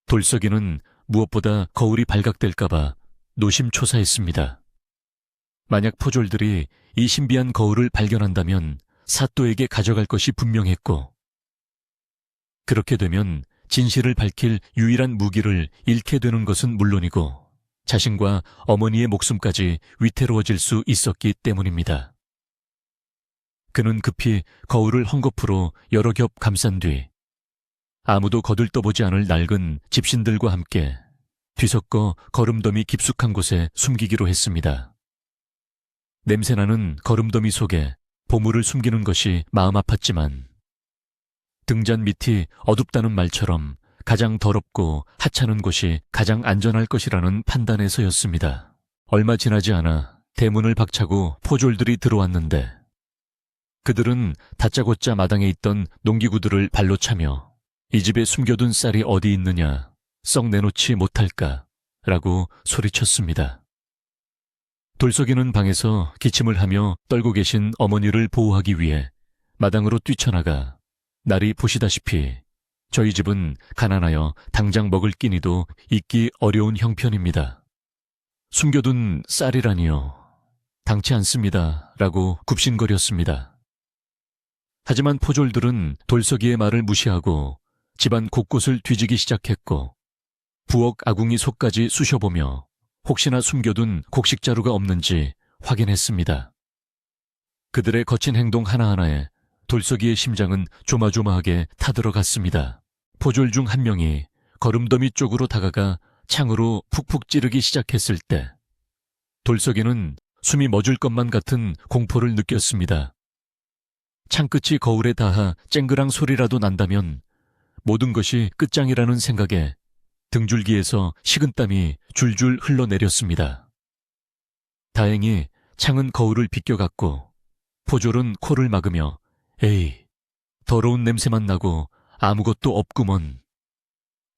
돌석이는 무엇보다 거울이 발각될까봐 노심초사했습니다. 만약 포졸들이 이 신비한 거울을 발견한다면 사또에게 가져갈 것이 분명했고, 그렇게 되면 진실을 밝힐 유일한 무기를 잃게 되는 것은 물론이고 자신과 어머니의 목숨까지 위태로워질 수 있었기 때문입니다. 그는 급히 거울을 헝겊으로 여러 겹 감싼 뒤 아무도 거들떠보지 않을 낡은 집신들과 함께 뒤섞어 거름더미 깊숙한 곳에 숨기기로 했습니다. 냄새나는 거름더미 속에 보물을 숨기는 것이 마음 아팠지만, 등잔 밑이 어둡다는 말처럼 가장 더럽고 하찮은 곳이 가장 안전할 것이라는 판단에서였습니다. 얼마 지나지 않아 대문을 박차고 포졸들이 들어왔는데, 그들은 다짜고짜 마당에 있던 농기구들을 발로 차며 이 집에 숨겨둔 쌀이 어디 있느냐, 썩 내놓지 못할까 라고 소리쳤습니다. 돌석이는 방에서 기침을 하며 떨고 계신 어머니를 보호하기 위해 마당으로 뛰쳐나가, 날이 보시다시피 저희 집은 가난하여 당장 먹을 끼니도 있기 어려운 형편입니다. 숨겨둔 쌀이라니요. 당치 않습니다 라고 굽신거렸습니다. 하지만 포졸들은 돌석이의 말을 무시하고 집안 곳곳을 뒤지기 시작했고, 부엌 아궁이 속까지 쑤셔보며 혹시나 숨겨둔 곡식자루가 없는지 확인했습니다. 그들의 거친 행동 하나하나에 돌석이의 심장은 조마조마하게 타들어갔습니다. 포졸 중 한 명이 거름더미 쪽으로 다가가 창으로 푹푹 찌르기 시작했을 때 돌석이는 숨이 멎을 것만 같은 공포를 느꼈습니다. 창끝이 거울에 닿아 쨍그랑 소리라도 난다면 모든 것이 끝장이라는 생각에 등줄기에서 식은땀이 줄줄 흘러내렸습니다. 다행히 창은 거울을 비껴갔고 포졸은 코를 막으며 에이, 더러운 냄새만 나고 아무것도 없구먼.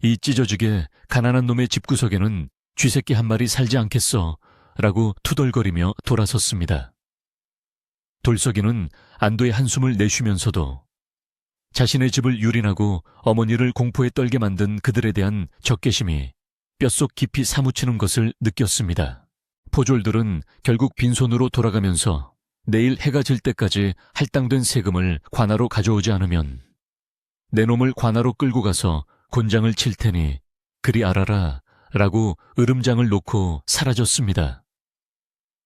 이 찢어지게 가난한 놈의 집구석에는 쥐새끼 한 마리 살지 않겠어 라고 투덜거리며 돌아섰습니다. 돌석이는 안도의 한숨을 내쉬면서도 자신의 집을 유린하고 어머니를 공포에 떨게 만든 그들에 대한 적개심이 뼛속 깊이 사무치는 것을 느꼈습니다. 포졸들은 결국 빈손으로 돌아가면서 내일 해가 질 때까지 할당된 세금을 관아로 가져오지 않으면 내 놈을 관아로 끌고 가서 곤장을 칠 테니 그리 알아라 라고 으름장을 놓고 사라졌습니다.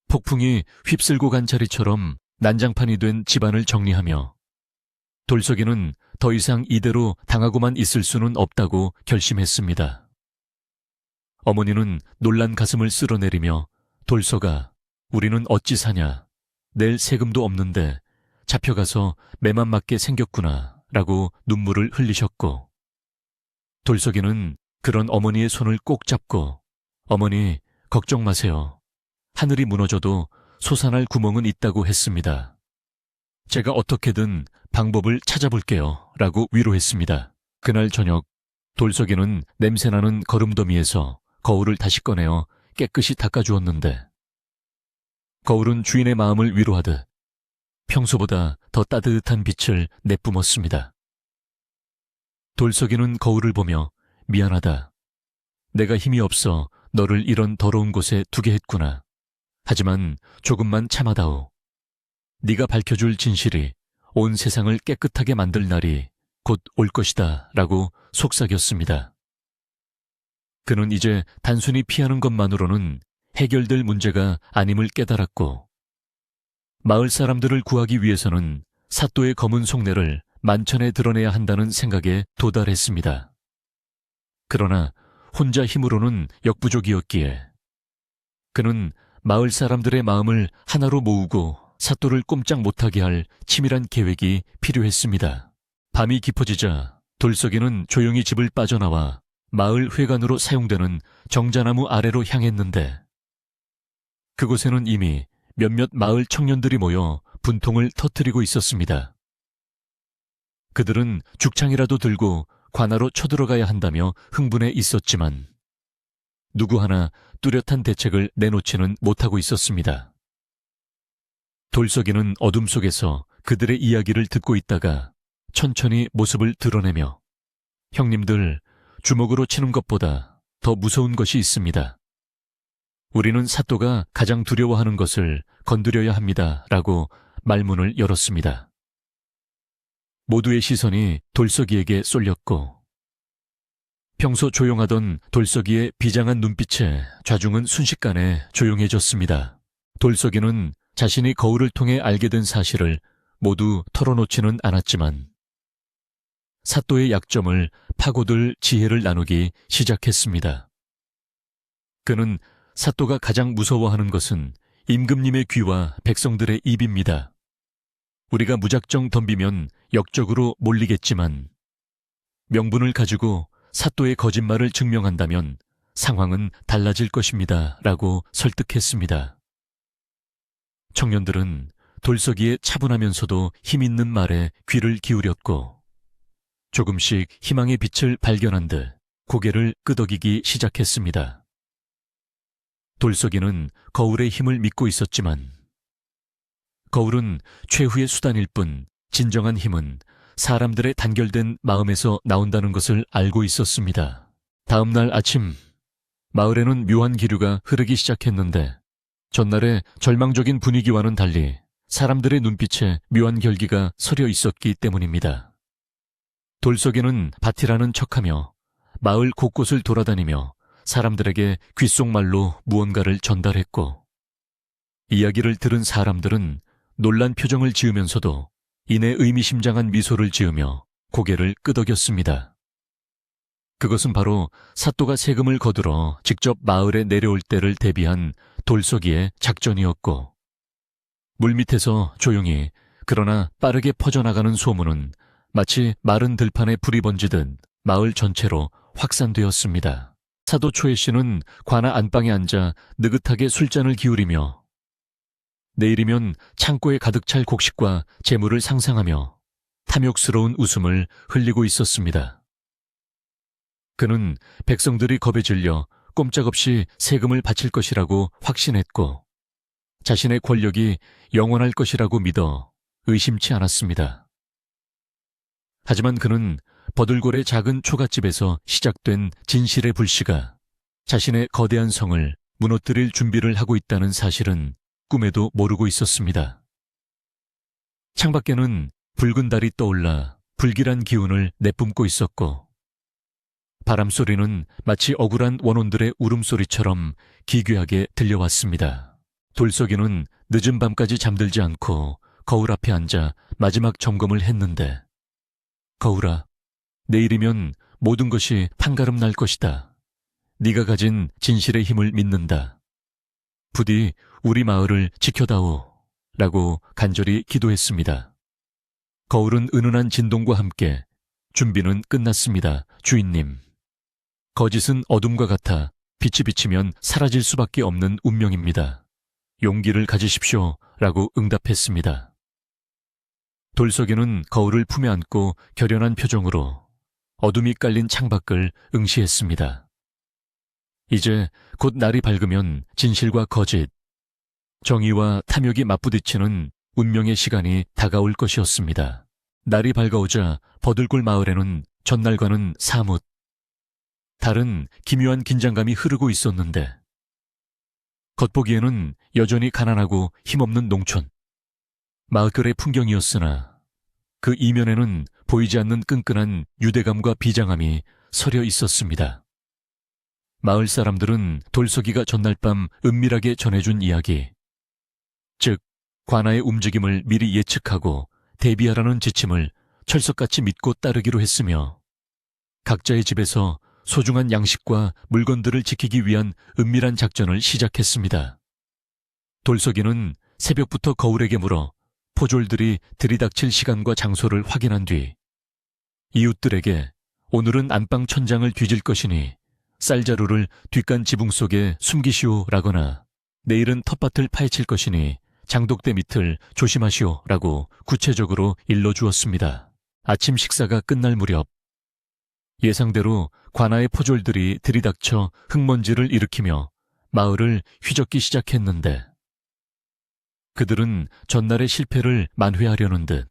폭풍이 휩쓸고 간 자리처럼 난장판이 된 집안을 정리하며 돌석이는 더 이상 이대로 당하고만 있을 수는 없다고 결심했습니다. 어머니는 놀란 가슴을 쓸어내리며 돌석아, 우리는 어찌 사냐. 낼 세금도 없는데 잡혀가서 매만 맞게 생겼구나 라고 눈물을 흘리셨고 돌석이는 그런 어머니의 손을 꼭 잡고 어머니 걱정 마세요. 하늘이 무너져도 솟아날 구멍은 있다고 했습니다. 제가 어떻게든 방법을 찾아볼게요 라고 위로했습니다. 그날 저녁 돌석이는 냄새나는 거름더미에서 거울을 다시 꺼내어 깨끗이 닦아주었는데 거울은 주인의 마음을 위로하듯 평소보다 더 따뜻한 빛을 내뿜었습니다. 돌석이는 거울을 보며 미안하다. 내가 힘이 없어 너를 이런 더러운 곳에 두게 했구나. 하지만 조금만 참아다오. 네가 밝혀줄 진실이 온 세상을 깨끗하게 만들 날이 곧 올 것이다 라고 속삭였습니다. 그는 이제 단순히 피하는 것만으로는 해결될 문제가 아님을 깨달았고 마을 사람들을 구하기 위해서는 사또의 검은 속내를 만천에 드러내야 한다는 생각에 도달했습니다. 그러나 혼자 힘으로는 역부족이었기에 그는 마을 사람들의 마음을 하나로 모으고 사또를 꼼짝 못하게 할 치밀한 계획이 필요했습니다. 밤이 깊어지자 돌석이는 조용히 집을 빠져나와 마을 회관으로 사용되는 정자나무 아래로 향했는데 그곳에는 이미 몇몇 마을 청년들이 모여 분통을 터뜨리고 있었습니다. 그들은 죽창이라도 들고 관아로 쳐들어가야 한다며 흥분해 있었지만 누구 하나 뚜렷한 대책을 내놓지는 못하고 있었습니다. 돌석이는 어둠 속에서 그들의 이야기를 듣고 있다가 천천히 모습을 드러내며 형님들, 주먹으로 치는 것보다 더 무서운 것이 있습니다. 우리는 사또가 가장 두려워하는 것을 건드려야 합니다. 라고 말문을 열었습니다. 모두의 시선이 돌석이에게 쏠렸고 평소 조용하던 돌석이의 비장한 눈빛에 좌중은 순식간에 조용해졌습니다. 돌석이는 자신이 거울을 통해 알게 된 사실을 모두 털어놓지는 않았지만 사또의 약점을 파고들 지혜를 나누기 시작했습니다. 그는 사또가 가장 무서워하는 것은 임금님의 귀와 백성들의 입입니다. 우리가 무작정 덤비면 역적으로 몰리겠지만 명분을 가지고 사또의 거짓말을 증명한다면 상황은 달라질 것입니다. 라고 설득했습니다. 청년들은 돌석이의 차분하면서도 힘있는 말에 귀를 기울였고 조금씩 희망의 빛을 발견한 듯 고개를 끄덕이기 시작했습니다. 돌석이는 거울의 힘을 믿고 있었지만 거울은 최후의 수단일 뿐 진정한 힘은 사람들의 단결된 마음에서 나온다는 것을 알고 있었습니다. 다음 날 아침 마을에는 묘한 기류가 흐르기 시작했는데 전날의 절망적인 분위기와는 달리 사람들의 눈빛에 묘한 결기가 서려 있었기 때문입니다. 돌석이는 밭이라는 척하며 마을 곳곳을 돌아다니며 사람들에게 귓속말로 무언가를 전달했고 이야기를 들은 사람들은 놀란 표정을 지으면서도 이내 의미심장한 미소를 지으며 고개를 끄덕였습니다. 그것은 바로 사또가 세금을 거두러 직접 마을에 내려올 때를 대비한 돌서기의 작전이었고, 물밑에서 조용히 그러나 빠르게 퍼져나가는 소문은 마치 마른 들판에 불이 번지듯 마을 전체로 확산되었습니다. 사도 초혜 씨는 관아 안방에 앉아 느긋하게 술잔을 기울이며 내일이면 창고에 가득 찰 곡식과 재물을 상상하며 탐욕스러운 웃음을 흘리고 있었습니다. 그는 백성들이 겁에 질려 꼼짝없이 세금을 바칠 것이라고 확신했고 자신의 권력이 영원할 것이라고 믿어 의심치 않았습니다. 하지만 그는 버들골의 작은 초가집에서 시작된 진실의 불씨가 자신의 거대한 성을 무너뜨릴 준비를 하고 있다는 사실은 꿈에도 모르고 있었습니다. 창밖에는 붉은 달이 떠올라 불길한 기운을 내뿜고 있었고 바람소리는 마치 억울한 원혼들의 울음소리처럼 기괴하게 들려왔습니다. 돌석이는 늦은 밤까지 잠들지 않고 거울 앞에 앉아 마지막 점검을 했는데 거울아, 내일이면 모든 것이 판가름 날 것이다. 네가 가진 진실의 힘을 믿는다. 부디 우리 마을을 지켜다오 라고 간절히 기도했습니다. 거울은 은은한 진동과 함께 준비는 끝났습니다. 주인님. 거짓은 어둠과 같아 빛이 비치면 사라질 수밖에 없는 운명입니다. 용기를 가지십시오 라고 응답했습니다. 돌석이는 거울을 품에 안고 결연한 표정으로 어둠이 깔린 창밖을 응시했습니다. 이제 곧 날이 밝으면 진실과 거짓, 정의와 탐욕이 맞부딪히는 운명의 시간이 다가올 것이었습니다. 날이 밝아오자 버들골 마을에는 전날과는 사뭇 다른 기묘한 긴장감이 흐르고 있었는데 겉보기에는 여전히 가난하고 힘없는 농촌, 마을의 풍경이었으나 그 이면에는 보이지 않는 끈끈한 유대감과 비장함이 서려 있었습니다. 마을 사람들은 돌석이가 전날 밤 은밀하게 전해준 이야기, 즉 관아의 움직임을 미리 예측하고 대비하라는 지침을 철석같이 믿고 따르기로 했으며 각자의 집에서 소중한 양식과 물건들을 지키기 위한 은밀한 작전을 시작했습니다. 돌석이는 새벽부터 거울에게 물어 포졸들이 들이닥칠 시간과 장소를 확인한 뒤 이웃들에게 오늘은 안방 천장을 뒤질 것이니 쌀자루를 뒷간 지붕 속에 숨기시오라거나 내일은 텃밭을 파헤칠 것이니 장독대 밑을 조심하시오라고 구체적으로 일러주었습니다. 아침 식사가 끝날 무렵 예상대로 관아의 포졸들이 들이닥쳐 흙먼지를 일으키며 마을을 휘젓기 시작했는데 그들은 전날의 실패를 만회하려는 듯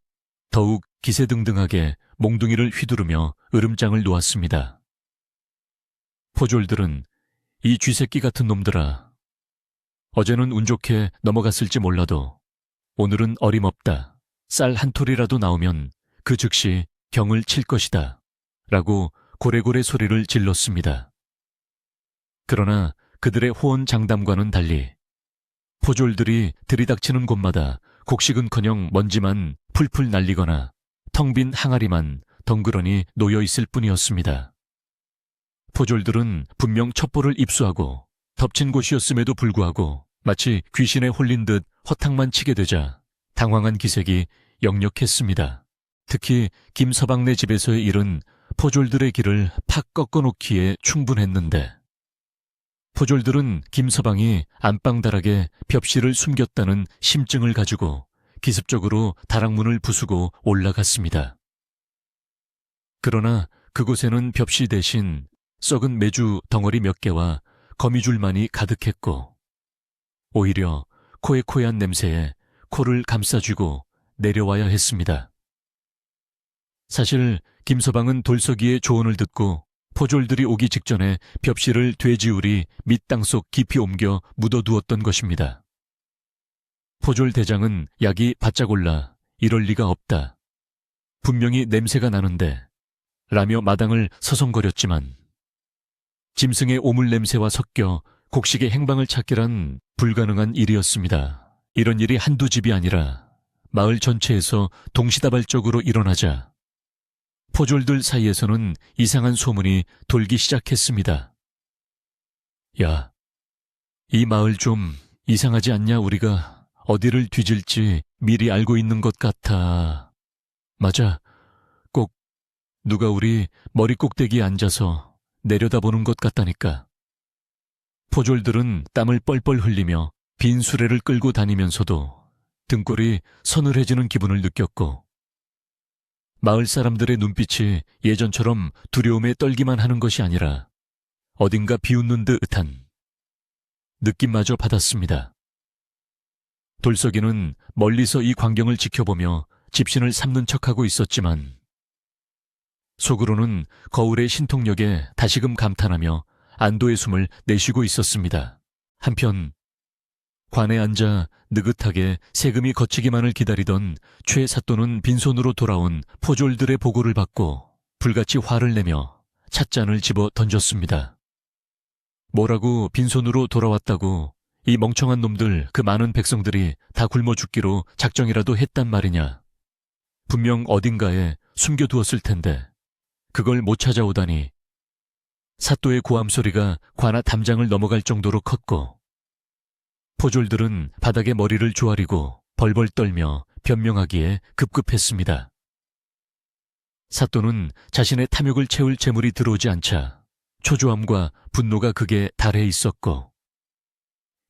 더욱 기세등등하게 몽둥이를 휘두르며 으름장을 놓았습니다. 포졸들은 이 쥐새끼 같은 놈들아, 어제는 운 좋게 넘어갔을지 몰라도 오늘은 어림없다. 쌀 한 톨이라도 나오면 그 즉시 경을 칠 것이다. 라고 고래고래 소리를 질렀습니다. 그러나 그들의 호언장담과는 달리 포졸들이 들이닥치는 곳마다 곡식은커녕 먼지만 풀풀 날리거나 텅 빈 항아리만 덩그러니 놓여 있을 뿐이었습니다. 포졸들은 분명 첩보를 입수하고 덮친 곳이었음에도 불구하고 마치 귀신에 홀린 듯 허탕만 치게 되자 당황한 기색이 역력했습니다. 특히 김서방네 집에서의 일은 포졸들의 길을 팍 꺾어놓기에 충분했는데 포졸들은 김서방이 안방다락에 벽실을 숨겼다는 심증을 가지고 기습적으로 다락문을 부수고 올라갔습니다. 그러나 그곳에는 벽시 대신 썩은 메주 덩어리 몇 개와 거미줄만이 가득했고 오히려 코에코에한 냄새에 코를 감싸쥐고 내려와야 했습니다. 사실 김서방은 돌석이의 조언을 듣고 포졸들이 오기 직전에 벽실을 돼지우리 밑땅 속 깊이 옮겨 묻어두었던 것입니다. 포졸 대장은 약이 바짝 올라 이럴 리가 없다. 분명히 냄새가 나는데 라며 마당을 서성거렸지만 짐승의 오물 냄새와 섞여 곡식의 행방을 찾기란 불가능한 일이었습니다. 이런 일이 한두 집이 아니라 마을 전체에서 동시다발적으로 일어나자 포졸들 사이에서는 이상한 소문이 돌기 시작했습니다. 야, 이 마을 좀 이상하지 않냐? 우리가 어디를 뒤질지 미리 알고 있는 것 같아. 맞아. 꼭 누가 우리 머리 꼭대기에 앉아서 내려다보는 것 같다니까. 포졸들은 땀을 뻘뻘 흘리며 빈 수레를 끌고 다니면서도 등골이 서늘해지는 기분을 느꼈고, 마을 사람들의 눈빛이 예전처럼 두려움에 떨기만 하는 것이 아니라 어딘가 비웃는 듯한 느낌마저 받았습니다. 돌석이는 멀리서 이 광경을 지켜보며 집신을 삼는 척하고 있었지만 속으로는 거울의 신통력에 다시금 감탄하며 안도의 숨을 내쉬고 있었습니다. 한편 관에 앉아 느긋하게 세금이 거치기만을 기다리던 최 사또는 빈손으로 돌아온 포졸들의 보고를 받고 불같이 화를 내며 찻잔을 집어 던졌습니다. 뭐라고 빈손으로 돌아왔다고 이 멍청한 놈들, 그 많은 백성들이 다 굶어 죽기로 작정이라도 했단 말이냐. 분명 어딘가에 숨겨두었을 텐데 그걸 못 찾아오다니. 사또의 고함 소리가 관아 담장을 넘어갈 정도로 컸고, 포졸들은 바닥에 머리를 조아리고 벌벌 떨며 변명하기에 급급했습니다. 사또는 자신의 탐욕을 채울 재물이 들어오지 않자 초조함과 분노가 극에 달해 있었고,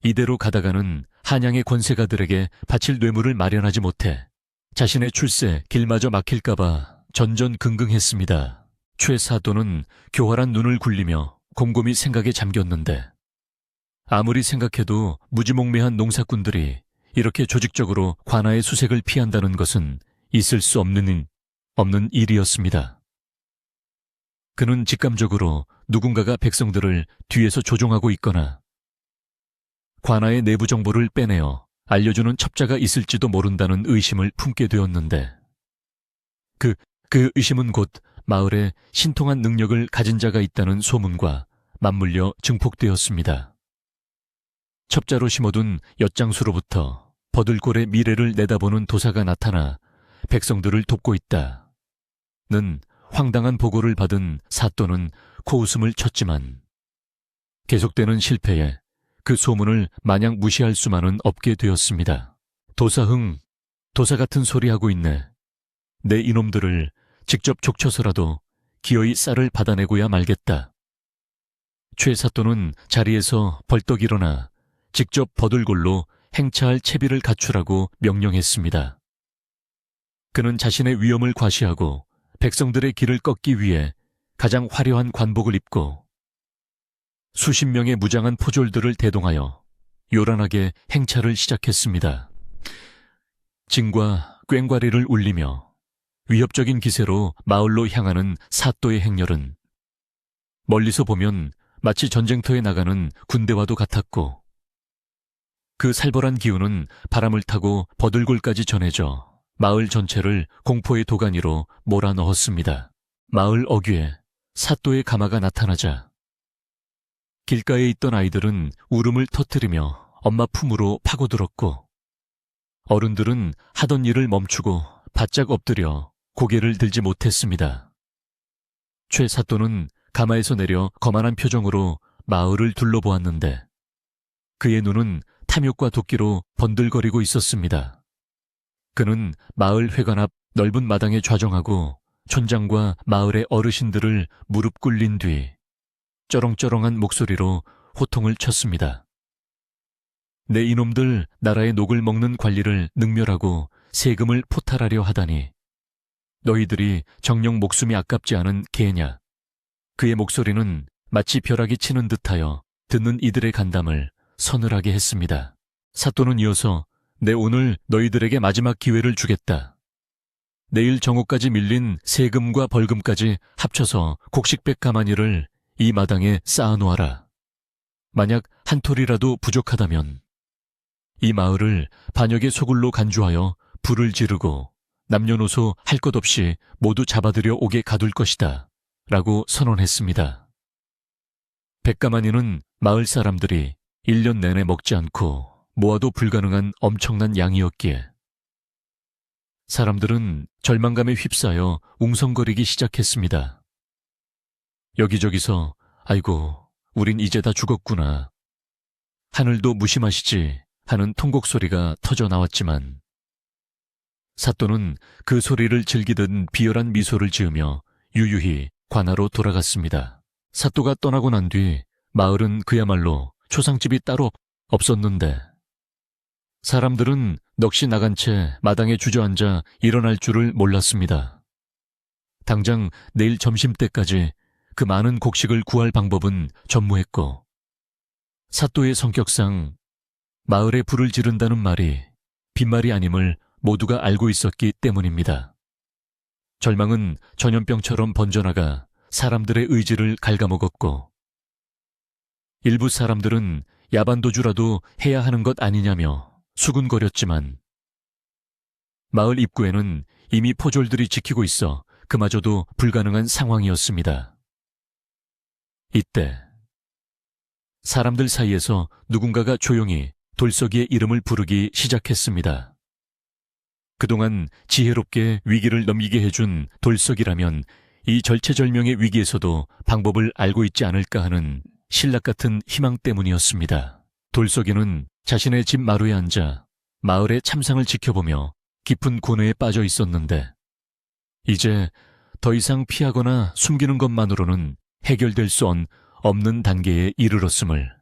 이대로 가다가는 한양의 권세가들에게 바칠 뇌물을 마련하지 못해 자신의 출세 길마저 막힐까봐 전전긍긍했습니다. 최 사또는 교활한 눈을 굴리며 곰곰이 생각에 잠겼는데, 아무리 생각해도 무지몽매한 농사꾼들이 이렇게 조직적으로 관아의 수색을 피한다는 것은 있을 수 없는 일이었습니다. 그는 직감적으로 누군가가 백성들을 뒤에서 조종하고 있거나 관아의 내부 정보를 빼내어 알려주는 첩자가 있을지도 모른다는 의심을 품게 되었는데, 그 의심은 곧 마을에 신통한 능력을 가진 자가 있다는 소문과 맞물려 증폭되었습니다. 첩자로 심어둔 엿장수로부터 버들골의 미래를 내다보는 도사가 나타나 백성들을 돕고 있다는 황당한 보고를 받은 사또는 코웃음을 쳤지만, 계속되는 실패에 그 소문을 마냥 무시할 수만은 없게 되었습니다. 도사흥, 도사 같은 소리 하고 있네. 내 이놈들을 직접 족쳐서라도 기어이 쌀을 받아내고야 말겠다. 최 사또는 자리에서 벌떡 일어나 직접 버들골로 행차할 채비를 갖추라고 명령했습니다. 그는 자신의 위엄을 과시하고 백성들의 길을 꺾기 위해 가장 화려한 관복을 입고 수십 명의 무장한 포졸들을 대동하여 요란하게 행차를 시작했습니다. 징과 꽹과리를 울리며 위협적인 기세로 마을로 향하는 사또의 행렬은 멀리서 보면 마치 전쟁터에 나가는 군대와도 같았고, 그 살벌한 기운은 바람을 타고 버들골까지 전해져 마을 전체를 공포의 도가니로 몰아넣었습니다. 마을 어귀에 사또의 가마가 나타나자 길가에 있던 아이들은 울음을 터뜨리며 엄마 품으로 파고들었고, 어른들은 하던 일을 멈추고 바짝 엎드려 고개를 들지 못했습니다. 최 사또는 가마에서 내려 거만한 표정으로 마을을 둘러보았는데 그의 눈은 탐욕과 도끼로 번들거리고 있었습니다. 그는 마을 회관 앞 넓은 마당에 좌정하고 촌장과 마을의 어르신들을 무릎 꿇린 뒤 쩌렁쩌렁한 목소리로 호통을 쳤습니다. 내 이놈들 나라의 녹을 먹는 관리를 능멸하고 세금을 포탈하려 하다니, 너희들이 정녕 목숨이 아깝지 않은 개냐. 그의 목소리는 마치 벼락이 치는 듯하여 듣는 이들의 간담을 서늘하게 했습니다. 사또는 이어서 내 오늘 너희들에게 마지막 기회를 주겠다. 내일 정오까지 밀린 세금과 벌금까지 합쳐서 곡식백 가마니를 이 마당에 쌓아놓아라. 만약 한 톨이라도 부족하다면 이 마을을 반역의 소굴로 간주하여 불을 지르고 남녀노소 할 것 없이 모두 잡아들여 옥에 가둘 것이다. 라고 선언했습니다. 백가마니는 마을 사람들이 1년 내내 먹지 않고 모아도 불가능한 엄청난 양이었기에 사람들은 절망감에 휩싸여 웅성거리기 시작했습니다. 여기저기서 아이고, 우린 이제 다 죽었구나. 하늘도 무심하시지 하는 통곡 소리가 터져 나왔지만 사또는 그 소리를 즐기던 비열한 미소를 지으며 유유히 관하로 돌아갔습니다. 사또가 떠나고 난 뒤 마을은 그야말로 초상집이 따로 없었는데 사람들은 넋이 나간 채 마당에 주저앉아 일어날 줄을 몰랐습니다. 당장 내일 점심때까지 그 많은 곡식을 구할 방법은 전무했고 사또의 성격상 마을에 불을 지른다는 말이 빈말이 아님을 모두가 알고 있었기 때문입니다. 절망은 전염병처럼 번져나가 사람들의 의지를 갉아먹었고 일부 사람들은 야반도주라도 해야 하는 것 아니냐며 수군거렸지만 마을 입구에는 이미 포졸들이 지키고 있어 그마저도 불가능한 상황이었습니다. 이때 사람들 사이에서 누군가가 조용히 돌석이의 이름을 부르기 시작했습니다. 그동안 지혜롭게 위기를 넘기게 해준 돌석이라면 이 절체절명의 위기에서도 방법을 알고 있지 않을까 하는 신락 같은 희망 때문이었습니다. 돌석이는 자신의 집 마루에 앉아 마을의 참상을 지켜보며 깊은 고뇌에 빠져 있었는데 이제 더 이상 피하거나 숨기는 것만으로는 해결될 수 없는 단계에 이르렀음을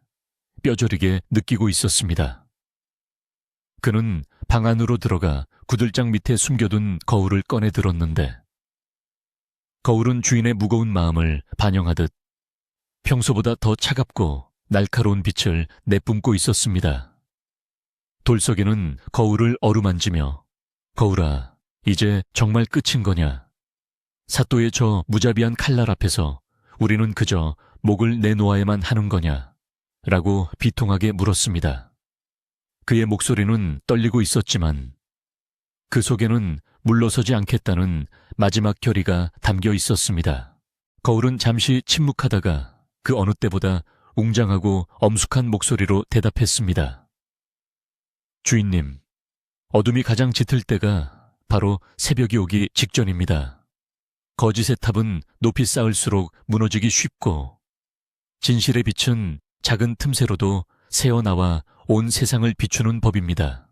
뼈저리게 느끼고 있었습니다. 그는 방 안으로 들어가 구들장 밑에 숨겨둔 거울을 꺼내 들었는데 거울은 주인의 무거운 마음을 반영하듯 평소보다 더 차갑고 날카로운 빛을 내뿜고 있었습니다. 돌석이는 거울을 어루만지며 거울아, 이제 정말 끝인 거냐? 사또의 저 무자비한 칼날 앞에서 우리는 그저 목을 내놓아야만 하는 거냐? 라고 비통하게 물었습니다. 그의 목소리는 떨리고 있었지만 그 속에는 물러서지 않겠다는 마지막 결의가 담겨 있었습니다. 거울은 잠시 침묵하다가 그 어느 때보다 웅장하고 엄숙한 목소리로 대답했습니다. 주인님, 어둠이 가장 짙을 때가 바로 새벽이 오기 직전입니다. 거짓의 탑은 높이 쌓을수록 무너지기 쉽고 진실의 빛은 작은 틈새로도 새어나와 온 세상을 비추는 법입니다.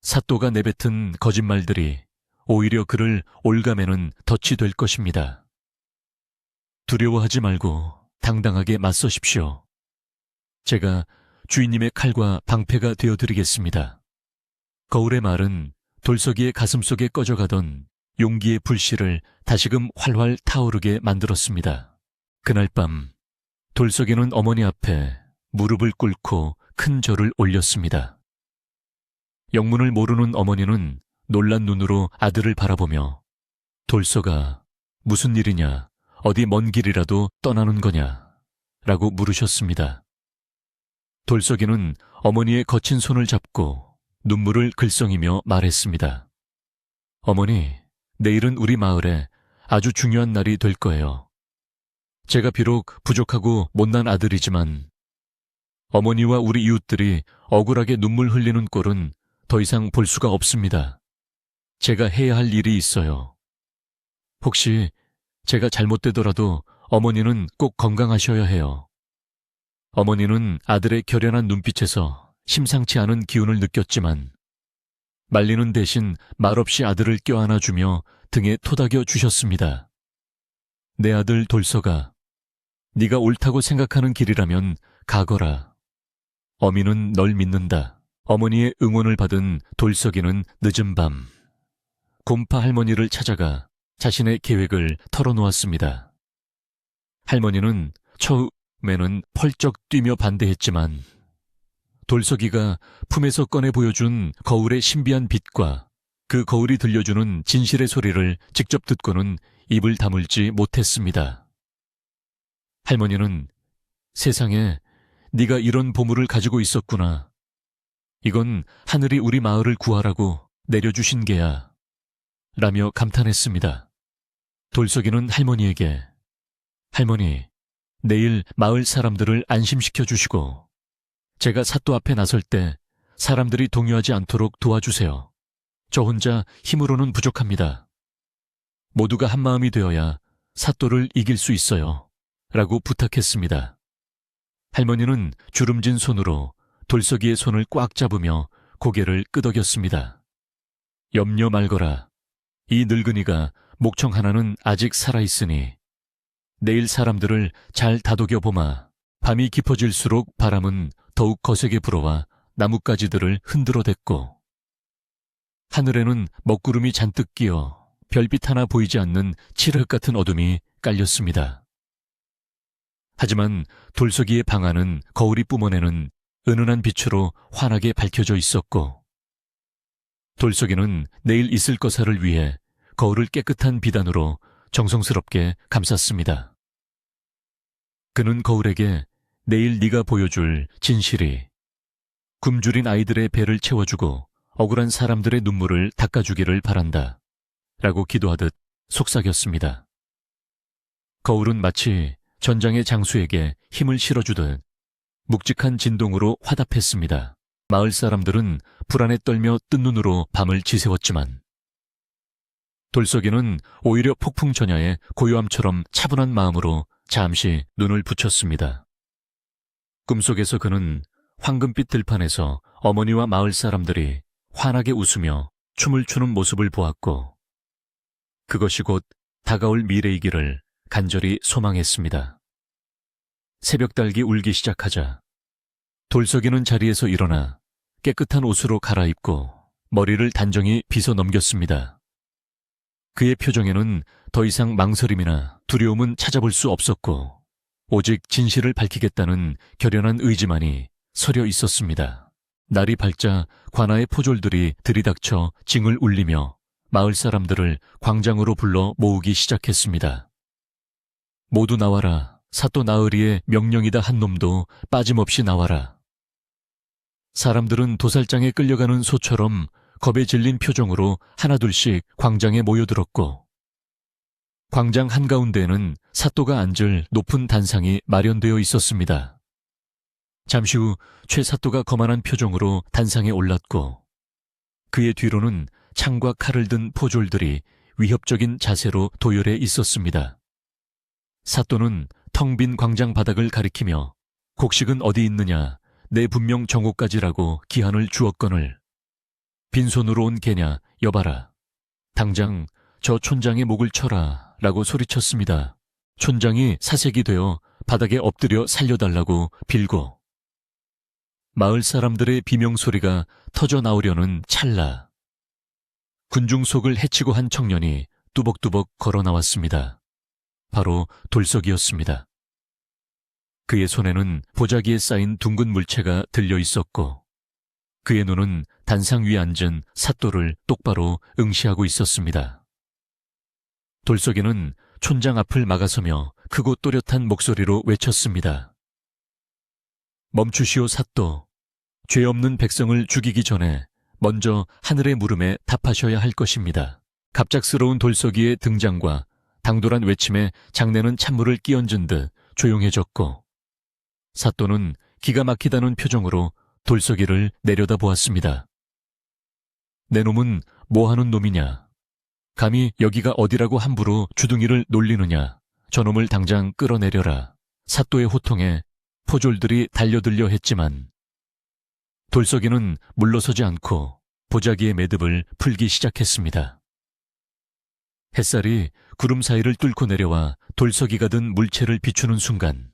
사또가 내뱉은 거짓말들이 오히려 그를 올가매는 덫이 될 것입니다. 두려워하지 말고 당당하게 맞서십시오. 제가 주인님의 칼과 방패가 되어드리겠습니다. 거울의 말은 돌석이의 가슴속에 꺼져가던 용기의 불씨를 다시금 활활 타오르게 만들었습니다. 그날 밤 돌석이는 어머니 앞에 무릎을 꿇고 큰 절을 올렸습니다. 영문을 모르는 어머니는 놀란 눈으로 아들을 바라보며 돌석아, 무슨 일이냐? 어디 먼 길이라도 떠나는 거냐? 라고 물으셨습니다. 돌석이는 어머니의 거친 손을 잡고 눈물을 글썽이며 말했습니다. 어머니, 내일은 우리 마을에 아주 중요한 날이 될 거예요. 제가 비록 부족하고 못난 아들이지만 어머니와 우리 이웃들이 억울하게 눈물 흘리는 꼴은 더 이상 볼 수가 없습니다. 제가 해야 할 일이 있어요. 혹시 제가 잘못되더라도 어머니는 꼭 건강하셔야 해요. 어머니는 아들의 결연한 눈빛에서 심상치 않은 기운을 느꼈지만 말리는 대신 말없이 아들을 껴안아주며 등에 토닥여 주셨습니다. 내 아들 돌석아, 네가 옳다고 생각하는 길이라면 가거라. 어미는 널 믿는다. 어머니의 응원을 받은 돌석이는 늦은 밤 곰파 할머니를 찾아가 자신의 계획을 털어놓았습니다. 할머니는 처음에는 펄쩍 뛰며 반대했지만 돌석이가 품에서 꺼내 보여준 거울의 신비한 빛과 그 거울이 들려주는 진실의 소리를 직접 듣고는 입을 다물지 못했습니다. 할머니는 세상에 네가 이런 보물을 가지고 있었구나. 이건 하늘이 우리 마을을 구하라고 내려주신 게야. 라며 감탄했습니다. 돌석이는 할머니에게 할머니, 내일 마을 사람들을 안심시켜 주시고 제가 사또 앞에 나설 때 사람들이 동요하지 않도록 도와주세요. 저 혼자 힘으로는 부족합니다. 모두가 한마음이 되어야 사또를 이길 수 있어요. 라고 부탁했습니다. 할머니는 주름진 손으로 돌석이의 손을 꽉 잡으며 고개를 끄덕였습니다. 염려 말거라. 이 늙은이가 목청 하나는 아직 살아있으니 내일 사람들을 잘 다독여보마. 밤이 깊어질수록 바람은 더욱 거세게 불어와 나뭇가지들을 흔들어댔고 하늘에는 먹구름이 잔뜩 끼어 별빛 하나 보이지 않는 칠흑 같은 어둠이 깔렸습니다. 하지만 돌석이의 방 안은 거울이 뿜어내는 은은한 빛으로 환하게 밝혀져 있었고 돌석이는 내일 있을 거사를 위해 거울을 깨끗한 비단으로 정성스럽게 감쌌습니다. 그는 거울에게 내일 네가 보여줄 진실이 굶주린 아이들의 배를 채워주고 억울한 사람들의 눈물을 닦아주기를 바란다 라고 기도하듯 속삭였습니다. 거울은 마치 전장의 장수에게 힘을 실어주듯 묵직한 진동으로 화답했습니다. 마을 사람들은 불안에 떨며 뜬 눈으로 밤을 지새웠지만 돌석이는 오히려 폭풍 전야의 고요함처럼 차분한 마음으로 잠시 눈을 붙였습니다. 꿈속에서 그는 황금빛 들판에서 어머니와 마을 사람들이 환하게 웃으며 춤을 추는 모습을 보았고 그것이 곧 다가올 미래이기를 간절히 소망했습니다. 새벽달기 울기 시작하자 돌석이는 자리에서 일어나 깨끗한 옷으로 갈아입고 머리를 단정히 빗어 넘겼습니다. 그의 표정에는 더 이상 망설임이나 두려움은 찾아볼 수 없었고 오직 진실을 밝히겠다는 결연한 의지만이 서려 있었습니다. 날이 밝자 관아의 포졸들이 들이닥쳐 징을 울리며 마을 사람들을 광장으로 불러 모으기 시작했습니다. 모두 나와라. 사또 나으리의 명령이다 한 놈도 빠짐없이 나와라. 사람들은 도살장에 끌려가는 소처럼 겁에 질린 표정으로 하나둘씩 광장에 모여들었고 광장 한가운데에는 사또가 앉을 높은 단상이 마련되어 있었습니다. 잠시 후 최 사또가 거만한 표정으로 단상에 올랐고 그의 뒤로는 창과 칼을 든 포졸들이 위협적인 자세로 도열해 있었습니다. 사또는 텅 빈 광장 바닥을 가리키며 곡식은 어디 있느냐 내 분명 정오까지라고 기한을 주었거늘 빈손으로 온 개냐 여봐라. 당장 저 촌장의 목을 쳐라 라고 소리쳤습니다. 촌장이 사색이 되어 바닥에 엎드려 살려달라고 빌고 마을 사람들의 비명소리가 터져 나오려는 찰나 군중 속을 헤치고 한 청년이 뚜벅뚜벅 걸어 나왔습니다. 바로 돌석이었습니다. 그의 손에는 보자기에 쌓인 둥근 물체가 들려 있었고 그의 눈은 단상 위에 앉은 사또를 똑바로 응시하고 있었습니다. 돌석이는 촌장 앞을 막아서며 크고 또렷한 목소리로 외쳤습니다. 멈추시오 사또. 죄 없는 백성을 죽이기 전에 먼저 하늘의 물음에 답하셔야 할 것입니다. 갑작스러운 돌석이의 등장과 당돌한 외침에 장내는 찬물을 끼얹은 듯 조용해졌고 사또는 기가 막히다는 표정으로 돌석이를 내려다보았습니다. 내 놈은 뭐하는 놈이냐? 감히 여기가 어디라고 함부로 주둥이를 놀리느냐? 저놈을 당장 끌어내려라. 사또의 호통에 포졸들이 달려들려 했지만 돌석이는 물러서지 않고 보자기의 매듭을 풀기 시작했습니다. 햇살이 구름 사이를 뚫고 내려와 돌석이가 든 물체를 비추는 순간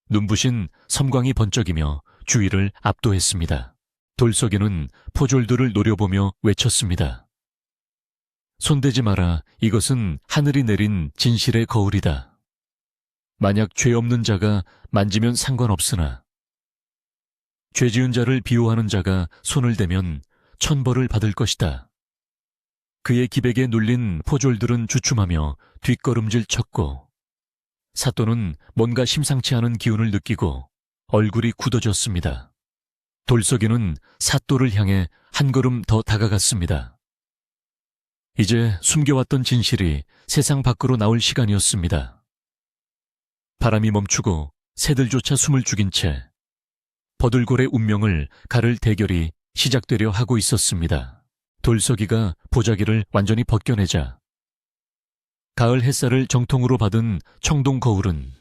눈부신 섬광이 번쩍이며 주위를 압도했습니다. 돌석이는 포졸들을 노려보며 외쳤습니다. 손대지 마라. 이것은 하늘이 내린 진실의 거울이다. 만약 죄 없는 자가 만지면 상관없으나 죄 지은 자를 비호하는 자가 손을 대면 천벌을 받을 것이다. 그의 기백에 눌린 포졸들은 주춤하며 뒷걸음질 쳤고 사또는 뭔가 심상치 않은 기운을 느끼고 얼굴이 굳어졌습니다. 돌석이는 사또를 향해 한 걸음 더 다가갔습니다. 이제 숨겨왔던 진실이 세상 밖으로 나올 시간이었습니다. 바람이 멈추고 새들조차 숨을 죽인 채 버들골의 운명을 가를 대결이 시작되려 하고 있었습니다. 돌석이가 보자기를 완전히 벗겨내자 가을 햇살을 정통으로 받은 청동 거울은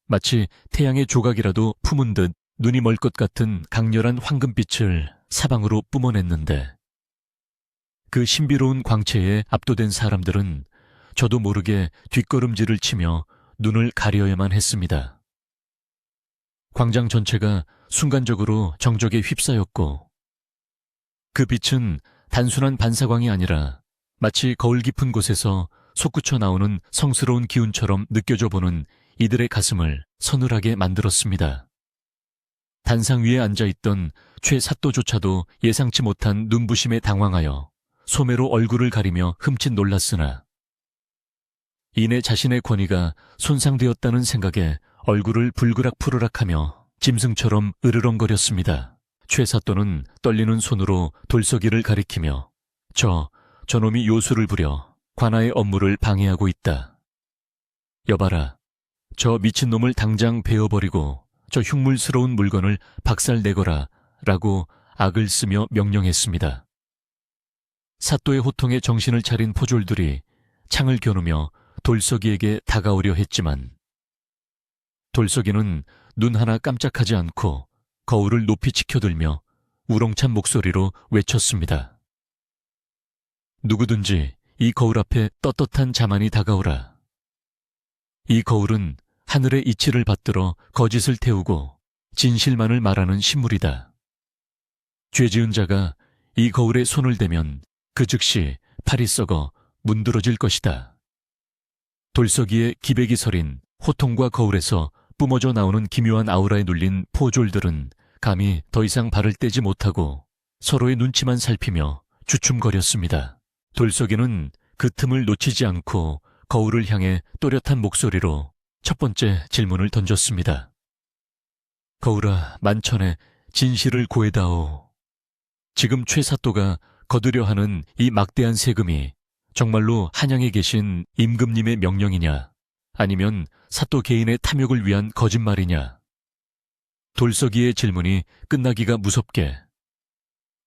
마치 태양의 조각이라도 품은 듯 눈이 멀 것 같은 강렬한 황금빛을 사방으로 뿜어냈는데 그 신비로운 광채에 압도된 사람들은 저도 모르게 뒷걸음질을 치며 눈을 가려야만 했습니다. 광장 전체가 순간적으로 정적에 휩싸였고 그 빛은 단순한 반사광이 아니라 마치 거울 깊은 곳에서 솟구쳐 나오는 성스러운 기운처럼 느껴져 보는 이들의 가슴을 서늘하게 만들었습니다. 단상 위에 앉아있던 최사또조차도 예상치 못한 눈부심에 당황하여 소매로 얼굴을 가리며 흠칫 놀랐으나 이내 자신의 권위가 손상되었다는 생각에 얼굴을 불그락푸르락하며 짐승처럼 으르렁거렸습니다. 최사또는 떨리는 손으로 돌서기를 가리키며 저놈이 요술을 부려 관아의 업무를 방해하고 있다. 여봐라, 저 미친놈을 당장 베어버리고 저 흉물스러운 물건을 박살내거라 라고 악을 쓰며 명령했습니다. 사또의 호통에 정신을 차린 포졸들이 창을 겨누며 돌서기에게 다가오려 했지만 돌서기는 눈 하나 깜짝하지 않고 거울을 높이 치켜들며 우렁찬 목소리로 외쳤습니다. 누구든지 이 거울 앞에 떳떳한 자만이 다가오라. 이 거울은 하늘의 이치를 받들어 거짓을 태우고 진실만을 말하는 신물이다. 죄지은 자가 이 거울에 손을 대면 그 즉시 팔이 썩어 문드러질 것이다. 돌서기에 기백이 서린 호통과 거울에서 뿜어져 나오는 기묘한 아우라에 눌린 포졸들은 감히 더 이상 발을 떼지 못하고 서로의 눈치만 살피며 주춤거렸습니다. 돌서기는 그 틈을 놓치지 않고 거울을 향해 또렷한 목소리로 첫 번째 질문을 던졌습니다. 거울아, 만천에 진실을 고해다오. 지금 최사또가 거두려 하는 이 막대한 세금이 정말로 한양에 계신 임금님의 명령이냐, 아니면 사또 개인의 탐욕을 위한 거짓말이냐. 돌서기의 질문이 끝나기가 무섭게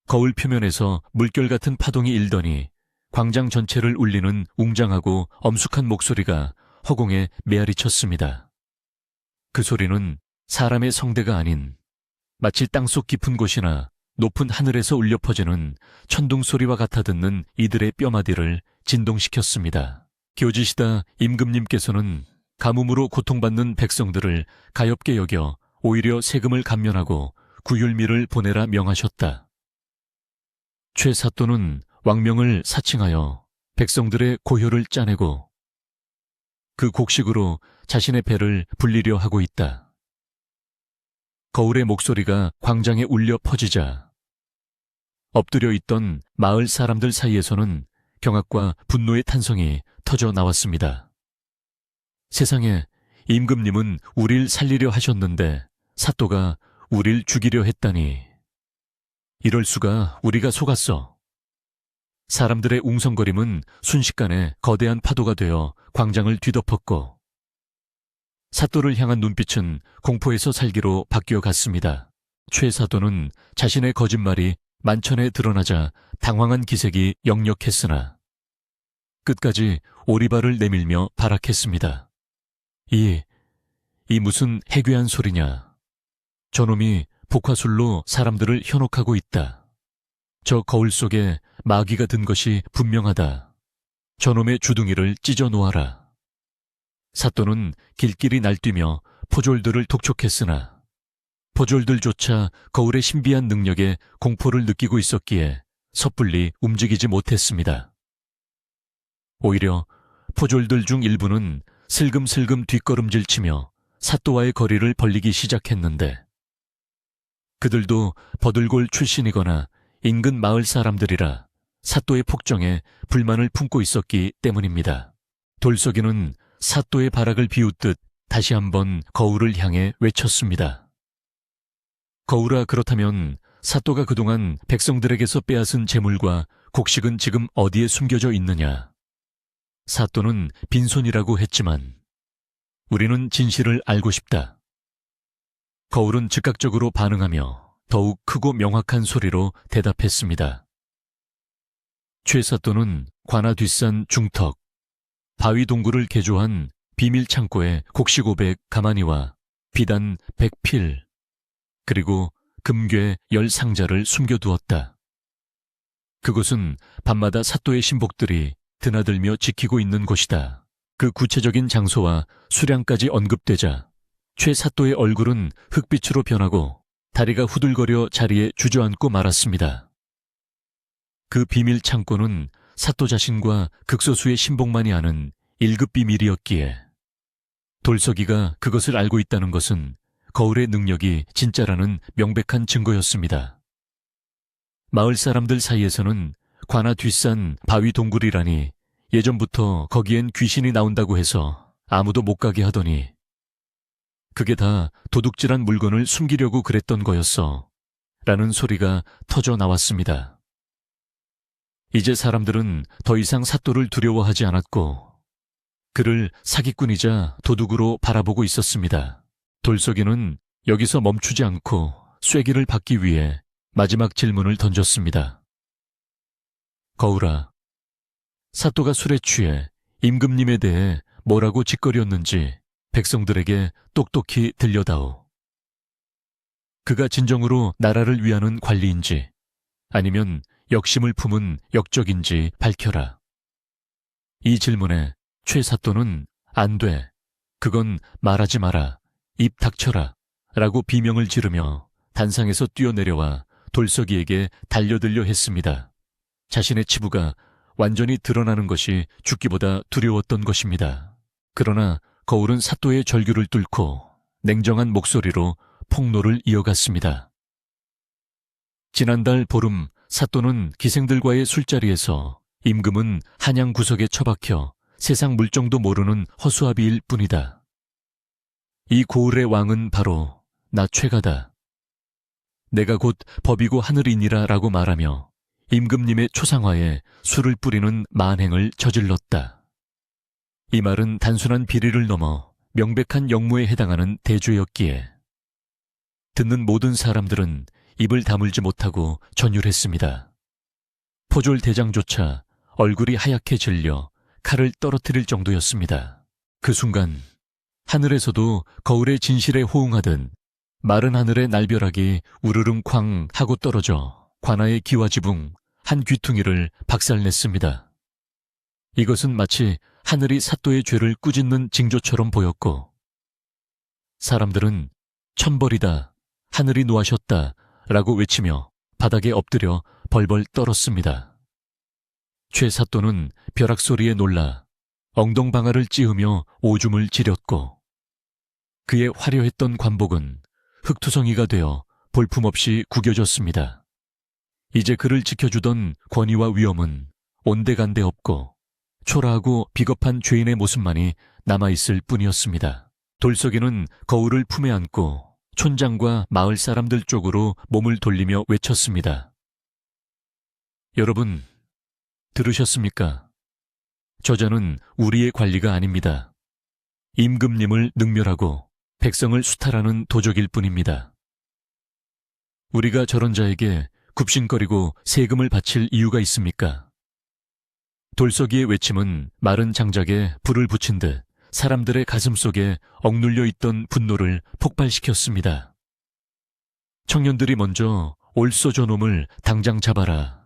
거울 표면에서 물결 같은 파동이 일더니 광장 전체를 울리는 웅장하고 엄숙한 목소리가 허공에 메아리쳤습니다. 그 소리는 사람의 성대가 아닌 마치 땅속 깊은 곳이나 높은 하늘에서 울려 퍼지는 천둥 소리와 같아 듣는 이들의 뼈마디를 진동시켰습니다. 교지시다 임금님께서는 가뭄으로 고통받는 백성들을 가엾게 여겨 오히려 세금을 감면하고 구휼미를 보내라 명하셨다. 최사또는 왕명을 사칭하여 백성들의 고효를 짜내고 그 곡식으로 자신의 배를 불리려 하고 있다. 거울의 목소리가 광장에 울려 퍼지자 엎드려 있던 마을 사람들 사이에서는 경악과 분노의 탄성이 터져 나왔습니다. 세상에, 임금님은 우릴 살리려 하셨는데 사또가 우릴 죽이려 했다니. 이럴 수가, 우리가 속았어. 사람들의 웅성거림은 순식간에 거대한 파도가 되어 광장을 뒤덮었고 사또를 향한 눈빛은 공포에서 살기로 바뀌어 갔습니다. 최사또는 자신의 거짓말이 만천에 드러나자 당황한 기색이 역력했으나 끝까지 오리발을 내밀며 발악했습니다. 이 무슨 해괴한 소리냐. 저놈이 복화술로 사람들을 현혹하고 있다. 저 거울 속에 마귀가 든 것이 분명하다. 저놈의 주둥이를 찢어 놓아라. 사또는 길길이 날뛰며 포졸들을 독촉했으나 포졸들조차 거울의 신비한 능력에 공포를 느끼고 있었기에 섣불리 움직이지 못했습니다. 오히려 포졸들 중 일부는 슬금슬금 뒷걸음질치며 사또와의 거리를 벌리기 시작했는데 그들도 버들골 출신이거나 인근 마을 사람들이라 사또의 폭정에 불만을 품고 있었기 때문입니다. 돌서기는 사또의 발악을 비웃듯 다시 한번 거울을 향해 외쳤습니다. 거울아, 그렇다면 사또가 그동안 백성들에게서 빼앗은 재물과 곡식은 지금 어디에 숨겨져 있느냐? 사또는 빈손이라고 했지만 우리는 진실을 알고 싶다. 거울은 즉각적으로 반응하며 더욱 크고 명확한 소리로 대답했습니다. 최사또는 관아 뒷산 중턱, 바위 동굴을 개조한 비밀 창고에 곡식 500 가마니와 비단 100필, 그리고 금괴 10상자를 숨겨두었다. 그곳은 밤마다 사또의 신복들이 드나들며 지키고 있는 곳이다. 그 구체적인 장소와 수량까지 언급되자 최 사또의 얼굴은 흙빛으로 변하고 다리가 후들거려 자리에 주저앉고 말았습니다. 그 비밀 창고는 사또 자신과 극소수의 신복만이 아는 1급 비밀이었기에 돌석이가 그것을 알고 있다는 것은 거울의 능력이 진짜라는 명백한 증거였습니다. 마을 사람들 사이에서는 관아 뒷산 바위 동굴이라니 예전부터 거기엔 귀신이 나온다고 해서 아무도 못 가게 하더니 그게 다 도둑질한 물건을 숨기려고 그랬던 거였어 라는 소리가 터져 나왔습니다. 이제 사람들은 더 이상 사또를 두려워하지 않았고 그를 사기꾼이자 도둑으로 바라보고 있었습니다. 돌석이는 여기서 멈추지 않고 쐐기를 받기 위해 마지막 질문을 던졌습니다. 거울아, 사또가 술에 취해 임금님에 대해 뭐라고 짓거렸는지 백성들에게 똑똑히 들려다오. 그가 진정으로 나라를 위하는 관리인지 아니면 역심을 품은 역적인지 밝혀라. 이 질문에 최 사또는 안 돼, 그건 말하지 마라, 입 닥쳐라 라고 비명을 지르며 단상에서 뛰어내려와 돌석이에게 달려들려 했습니다. 자신의 치부가 완전히 드러나는 것이 죽기보다 두려웠던 것입니다. 그러나 거울은 사또의 절규를 뚫고 냉정한 목소리로 폭로를 이어갔습니다. 지난달 보름 사또는 기생들과의 술자리에서 임금은 한양 구석에 처박혀 세상 물정도 모르는 허수아비일 뿐이다. 이 고을의 왕은 바로 나 최가다. 내가 곧 법이고 하늘이니라 라고 말하며 임금님의 초상화에 술을 뿌리는 만행을 저질렀다. 이 말은 단순한 비리를 넘어 명백한 역무에 해당하는 대죄였기에 듣는 모든 사람들은 입을 다물지 못하고 전율했습니다. 포졸 대장조차 얼굴이 하얗게 질려 칼을 떨어뜨릴 정도였습니다. 그 순간 하늘에서도 거울의 진실에 호응하듯 마른 하늘의 날벼락이 우르릉쾅 하고 떨어져 관아의 기와지붕 한 귀퉁이를 박살냈습니다. 이것은 마치 하늘이 사또의 죄를 꾸짖는 징조처럼 보였고 사람들은 천벌이다, 하늘이 노하셨다 라고 외치며 바닥에 엎드려 벌벌 떨었습니다. 최 사또는 벼락소리에 놀라 엉덩방아를 찌으며 오줌을 지렸고 그의 화려했던 관복은 흙투성이가 되어 볼품없이 구겨졌습니다. 이제 그를 지켜주던 권위와 위엄은 온데간데 없고 초라하고 비겁한 죄인의 모습만이 남아있을 뿐이었습니다. 돌석이는 거울을 품에 안고 촌장과 마을 사람들 쪽으로 몸을 돌리며 외쳤습니다. 여러분, 들으셨습니까? 저자는 우리의 관리가 아닙니다. 임금님을 능멸하고 백성을 수탈하는 도적일 뿐입니다. 우리가 저런 자에게 굽신거리고 세금을 바칠 이유가 있습니까? 돌석이의 외침은 마른 장작에 불을 붙인 듯 사람들의 가슴 속에 억눌려 있던 분노를 폭발시켰습니다. 청년들이 먼저 올소 저놈을 당장 잡아라.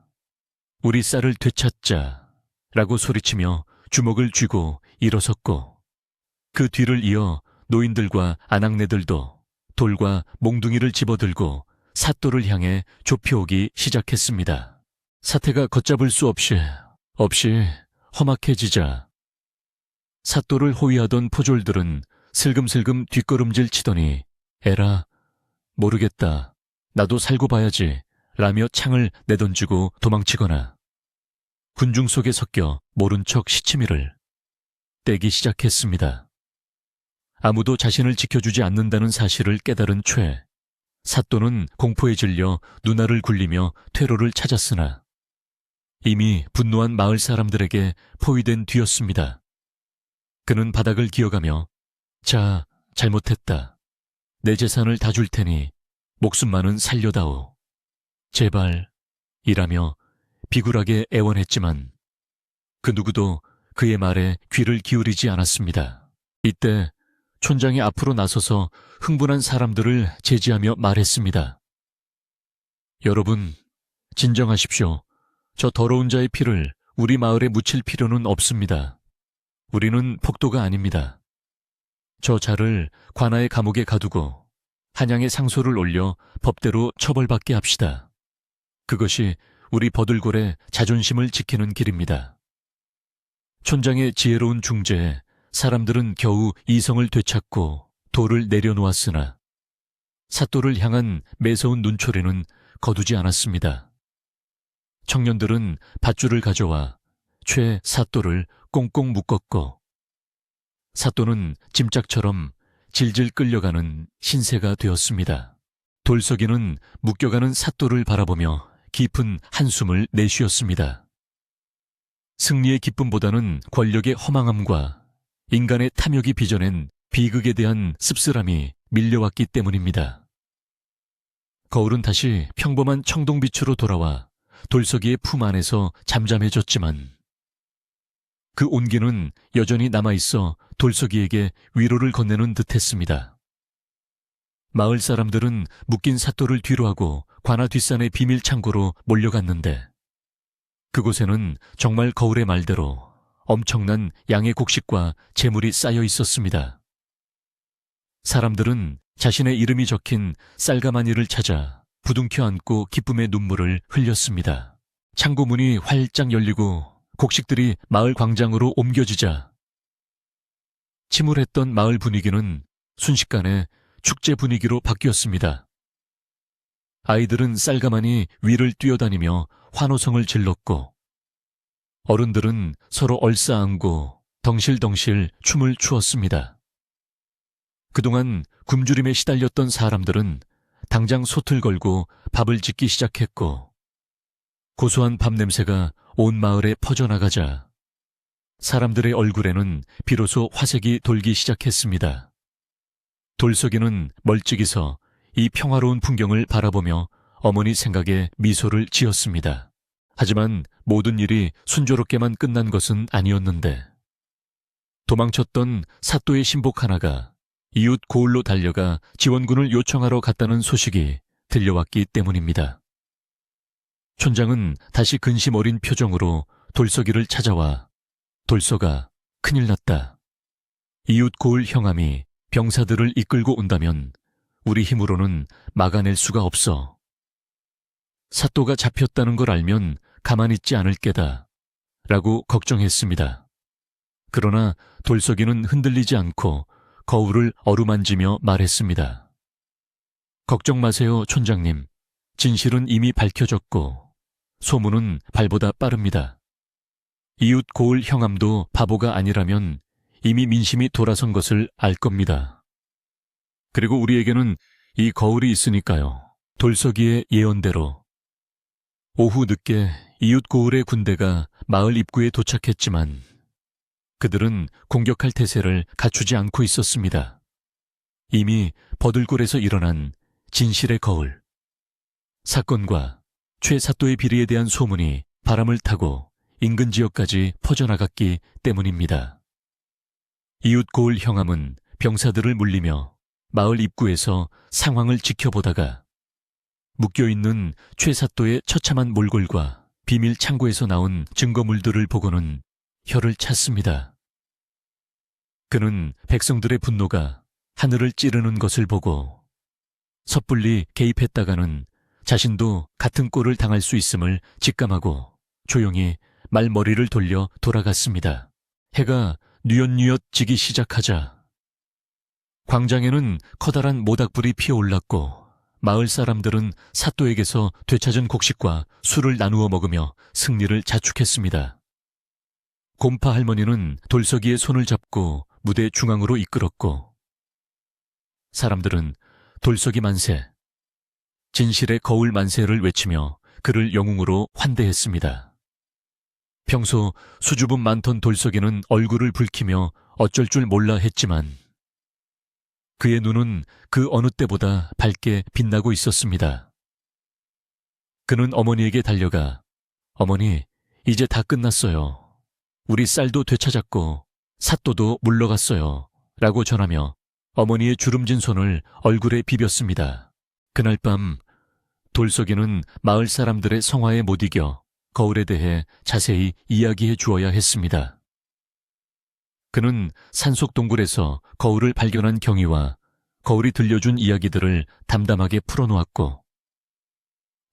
우리 쌀을 되찾자 라고 소리치며 주먹을 쥐고 일어섰고 그 뒤를 이어 노인들과 아낙네들도 돌과 몽둥이를 집어들고 사또를 향해 좁혀오기 시작했습니다. 사태가 걷잡을 수 없이 험악해지자 사또를 호위하던 포졸들은 슬금슬금 뒷걸음질 치더니 에라, 모르겠다, 나도 살고 봐야지 라며 창을 내던지고 도망치거나 군중 속에 섞여 모른 척 시치미를 떼기 시작했습니다. 아무도 자신을 지켜주지 않는다는 사실을 깨달은 최 사또는 공포에 질려 눈알을 굴리며 퇴로를 찾았으나 이미 분노한 마을 사람들에게 포위된 뒤였습니다. 그는 바닥을 기어가며 자, 잘못했다. 내 재산을 다 줄 테니 목숨만은 살려다오. 제발 이라며 비굴하게 애원했지만 그 누구도 그의 말에 귀를 기울이지 않았습니다. 이때 촌장이 앞으로 나서서 흥분한 사람들을 제지하며 말했습니다. 여러분, 진정하십시오. 저 더러운 자의 피를 우리 마을에 묻힐 필요는 없습니다. 우리는 폭도가 아닙니다. 저 자를 관아의 감옥에 가두고 한양의 상소를 올려 법대로 처벌받게 합시다. 그것이 우리 버들골의 자존심을 지키는 길입니다. 촌장의 지혜로운 중재에 사람들은 겨우 이성을 되찾고 돌을 내려놓았으나 사또를 향한 매서운 눈초리는 거두지 않았습니다. 청년들은 밧줄을 가져와 최 사또를 꽁꽁 묶었고 사또는 짐짝처럼 질질 끌려가는 신세가 되었습니다. 돌석이는 묶여가는 사또를 바라보며 깊은 한숨을 내쉬었습니다. 승리의 기쁨보다는 권력의 허망함과 인간의 탐욕이 빚어낸 비극에 대한 씁쓸함이 밀려왔기 때문입니다. 거울은 다시 평범한 청동빛으로 돌아와 돌석이의 품 안에서 잠잠해졌지만 그 온기는 여전히 남아있어 돌석이에게 위로를 건네는 듯했습니다. 마을 사람들은 묶인 사또를 뒤로하고 관아 뒷산의 비밀 창고로 몰려갔는데 그곳에는 정말 거울의 말대로 엄청난 양의 곡식과 재물이 쌓여 있었습니다. 사람들은 자신의 이름이 적힌 쌀가마니를 찾아 부둥켜 안고 기쁨의 눈물을 흘렸습니다. 창고 문이 활짝 열리고 곡식들이 마을 광장으로 옮겨지자 침울했던 마을 분위기는 순식간에 축제 분위기로 바뀌었습니다. 아이들은 쌀가마니 위를 뛰어다니며 환호성을 질렀고 어른들은 서로 얼싸안고 덩실덩실 춤을 추었습니다. 그동안 굶주림에 시달렸던 사람들은 당장 솥을 걸고 밥을 짓기 시작했고 고소한 밥 냄새가 온 마을에 퍼져나가자 사람들의 얼굴에는 비로소 화색이 돌기 시작했습니다. 돌석이는 멀찍이 서 이 평화로운 풍경을 바라보며 어머니 생각에 미소를 지었습니다. 하지만 모든 일이 순조롭게만 끝난 것은 아니었는데 도망쳤던 사또의 신복 하나가 이웃 고을로 달려가 지원군을 요청하러 갔다는 소식이 들려왔기 때문입니다. 촌장은 다시 근심 어린 표정으로 돌석이를 찾아와 돌석아, 큰일 났다. 이웃 고을 형함이 병사들을 이끌고 온다면 우리 힘으로는 막아낼 수가 없어. 사또가 잡혔다는 걸 알면 가만히 있지 않을 게다. 라고 걱정했습니다. 그러나 돌석이는 흔들리지 않고 거울을 어루만지며 말했습니다. 걱정 마세요, 촌장님. 진실은 이미 밝혀졌고 소문은 발보다 빠릅니다. 이웃 고을 형함도 바보가 아니라면 이미 민심이 돌아선 것을 알 겁니다. 그리고 우리에게는 이 거울이 있으니까요. 돌석이의 예언대로 오후 늦게 이웃 고을의 군대가 마을 입구에 도착했지만 그들은 공격할 태세를 갖추지 않고 있었습니다. 이미 버들골에서 일어난 진실의 거울. 사건과 최 사또의 비리에 대한 소문이 바람을 타고 인근 지역까지 퍼져나갔기 때문입니다. 이웃 고을 형함은 병사들을 물리며 마을 입구에서 상황을 지켜보다가 묶여있는 최 사또의 처참한 몰골과 비밀 창고에서 나온 증거물들을 보고는 혀를 찼습니다. 그는 백성들의 분노가 하늘을 찌르는 것을 보고 섣불리 개입했다가는 자신도 같은 꼴을 당할 수 있음을 직감하고 조용히 말머리를 돌려 돌아갔습니다. 해가 뉘엿뉘엿 지기 시작하자 광장에는 커다란 모닥불이 피어올랐고 마을 사람들은 사또에게서 되찾은 곡식과 술을 나누어 먹으며 승리를 자축했습니다. 곰파 할머니는 돌석이의 손을 잡고 무대 중앙으로 이끌었고 사람들은 돌석이 만세, 진실의 거울 만세를 외치며 그를 영웅으로 환대했습니다. 평소 수줍음 많던 돌석이는 얼굴을 붉히며 어쩔 줄 몰라 했지만 그의 눈은 그 어느 때보다 밝게 빛나고 있었습니다. 그는 어머니에게 달려가 어머니, 이제 다 끝났어요. 우리 쌀도 되찾았고 사또도 물러갔어요. 라고 전하며 어머니의 주름진 손을 얼굴에 비볐습니다. 그날 밤 돌석이는 마을 사람들의 성화에 못 이겨 거울에 대해 자세히 이야기해 주어야 했습니다. 그는 산속 동굴에서 거울을 발견한 경위와 거울이 들려준 이야기들을 담담하게 풀어놓았고,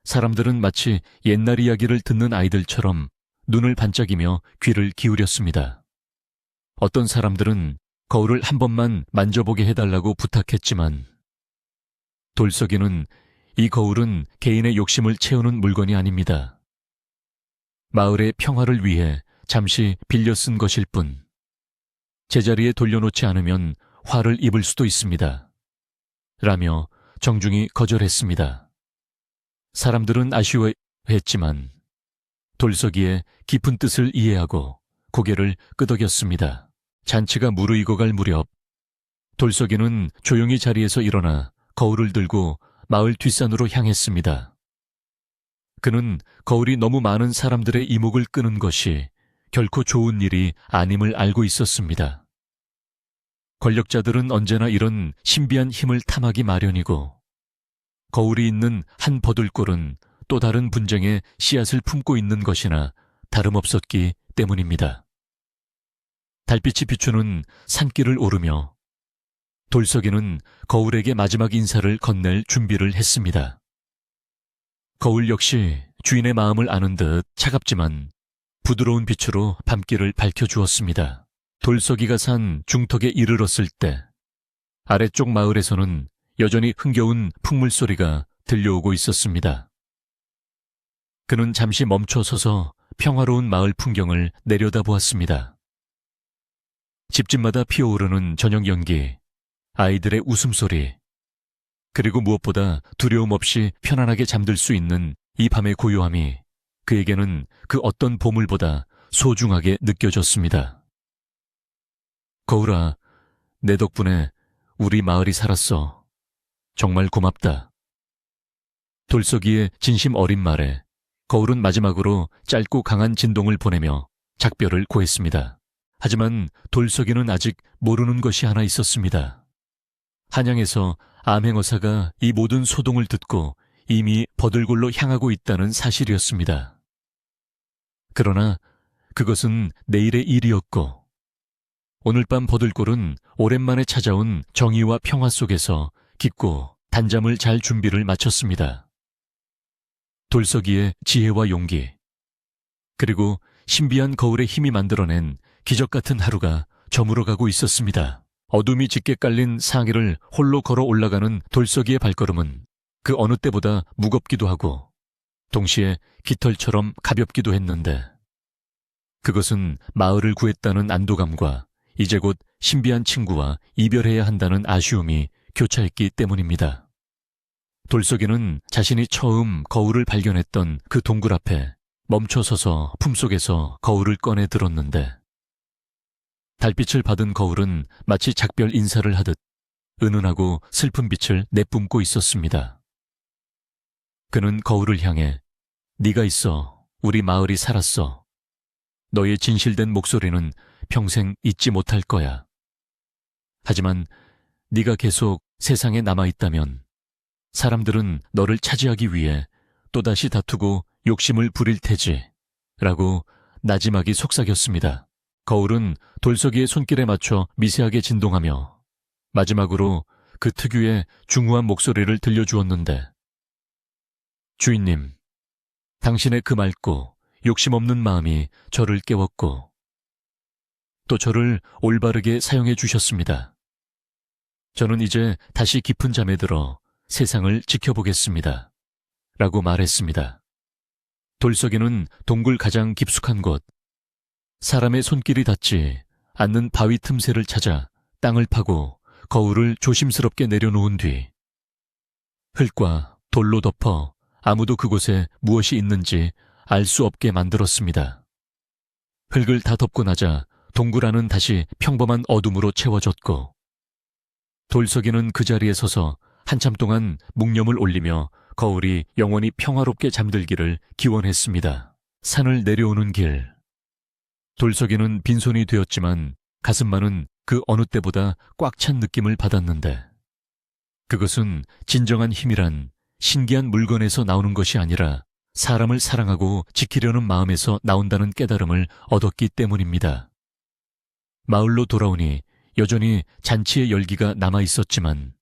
사람들은 마치 옛날 이야기를 듣는 아이들처럼 눈을 반짝이며 귀를 기울였습니다. 어떤 사람들은 거울을 한 번만 만져보게 해달라고 부탁했지만, 돌석이는 이 거울은 개인의 욕심을 채우는 물건이 아닙니다. 마을의 평화를 위해 잠시 빌려 쓴 것일 뿐, 제자리에 돌려놓지 않으면 화를 입을 수도 있습니다. 라며 정중히 거절했습니다. 사람들은 아쉬워했지만 돌석이의 깊은 뜻을 이해하고 고개를 끄덕였습니다. 잔치가 무르익어갈 무렵 돌석이는 조용히 자리에서 일어나 거울을 들고 마을 뒷산으로 향했습니다. 그는 거울이 너무 많은 사람들의 이목을 끄는 것이 결코 좋은 일이 아님을 알고 있었습니다. 권력자들은 언제나 이런 신비한 힘을 탐하기 마련이고, 거울이 있는 한 버들골은 또 다른 분쟁의 씨앗을 품고 있는 것이나 다름없었기 때문입니다. 달빛이 비추는 산길을 오르며 돌석이는 거울에게 마지막 인사를 건넬 준비를 했습니다. 거울 역시 주인의 마음을 아는 듯 차갑지만 부드러운 빛으로 밤길을 밝혀주었습니다. 돌석이가 산 중턱에 이르렀을 때 아래쪽 마을에서는 여전히 흥겨운 풍물 소리가 들려오고 있었습니다. 그는 잠시 멈춰서서 평화로운 마을 풍경을 내려다보았습니다. 집집마다 피어오르는 저녁 연기, 아이들의 웃음소리, 그리고 무엇보다 두려움 없이 편안하게 잠들 수 있는 이 밤의 고요함이 그에게는 그 어떤 보물보다 소중하게 느껴졌습니다. 거울아, 내 덕분에 우리 마을이 살았어. 정말 고맙다. 돌석이의 진심 어린 말에 거울은 마지막으로 짧고 강한 진동을 보내며 작별을 고했습니다. 하지만 돌석이는 아직 모르는 것이 하나 있었습니다. 한양에서 암행어사가 이 모든 소동을 듣고 이미 버들골로 향하고 있다는 사실이었습니다. 그러나 그것은 내일의 일이었고, 오늘 밤 버들골은 오랜만에 찾아온 정의와 평화 속에서 깊고 단잠을 잘 준비를 마쳤습니다. 돌석이의 지혜와 용기, 그리고 신비한 거울의 힘이 만들어낸 기적 같은 하루가 저물어가고 있었습니다. 어둠이 짙게 깔린 상해를 홀로 걸어 올라가는 돌석이의 발걸음은 그 어느 때보다 무겁기도 하고 동시에 깃털처럼 가볍기도 했는데, 그것은 마을을 구했다는 안도감과 이제 곧 신비한 친구와 이별해야 한다는 아쉬움이 교차했기 때문입니다. 돌석이는 자신이 처음 거울을 발견했던 그 동굴 앞에 멈춰서서 품속에서 거울을 꺼내 들었는데, 달빛을 받은 거울은 마치 작별 인사를 하듯 은은하고 슬픈 빛을 내뿜고 있었습니다. 그는 거울을 향해 네가 있어 우리 마을이 살았어. 너의 진실된 목소리는 평생 잊지 못할 거야. 하지만 네가 계속 세상에 남아있다면 사람들은 너를 차지하기 위해 또다시 다투고 욕심을 부릴 테지. 라고 나지막이 속삭였습니다. 거울은 돌석이의 손길에 맞춰 미세하게 진동하며 마지막으로 그 특유의 중후한 목소리를 들려주었는데, 주인님, 당신의 그 맑고 욕심 없는 마음이 저를 깨웠고 또 저를 올바르게 사용해 주셨습니다. 저는 이제 다시 깊은 잠에 들어 세상을 지켜보겠습니다. 라고 말했습니다. 돌석이는 동굴 가장 깊숙한 곳, 사람의 손길이 닿지 않는 바위 틈새를 찾아 땅을 파고 거울을 조심스럽게 내려놓은 뒤 흙과 돌로 덮어 아무도 그곳에 무엇이 있는지 알 수 없게 만들었습니다. 흙을 다 덮고 나자 동굴 안은 다시 평범한 어둠으로 채워졌고, 돌석이는 그 자리에 서서 한참 동안 묵념을 올리며 거울이 영원히 평화롭게 잠들기를 기원했습니다. 산을 내려오는 길, 돌석이는 빈손이 되었지만 가슴만은 그 어느 때보다 꽉 찬 느낌을 받았는데 그것은 진정한 힘이란 신기한 물건에서 나오는 것이 아니라 사람을 사랑하고 지키려는 마음에서 나온다는 깨달음을 얻었기 때문입니다. 마을로 돌아오니 여전히 잔치의 열기가 남아 있었지만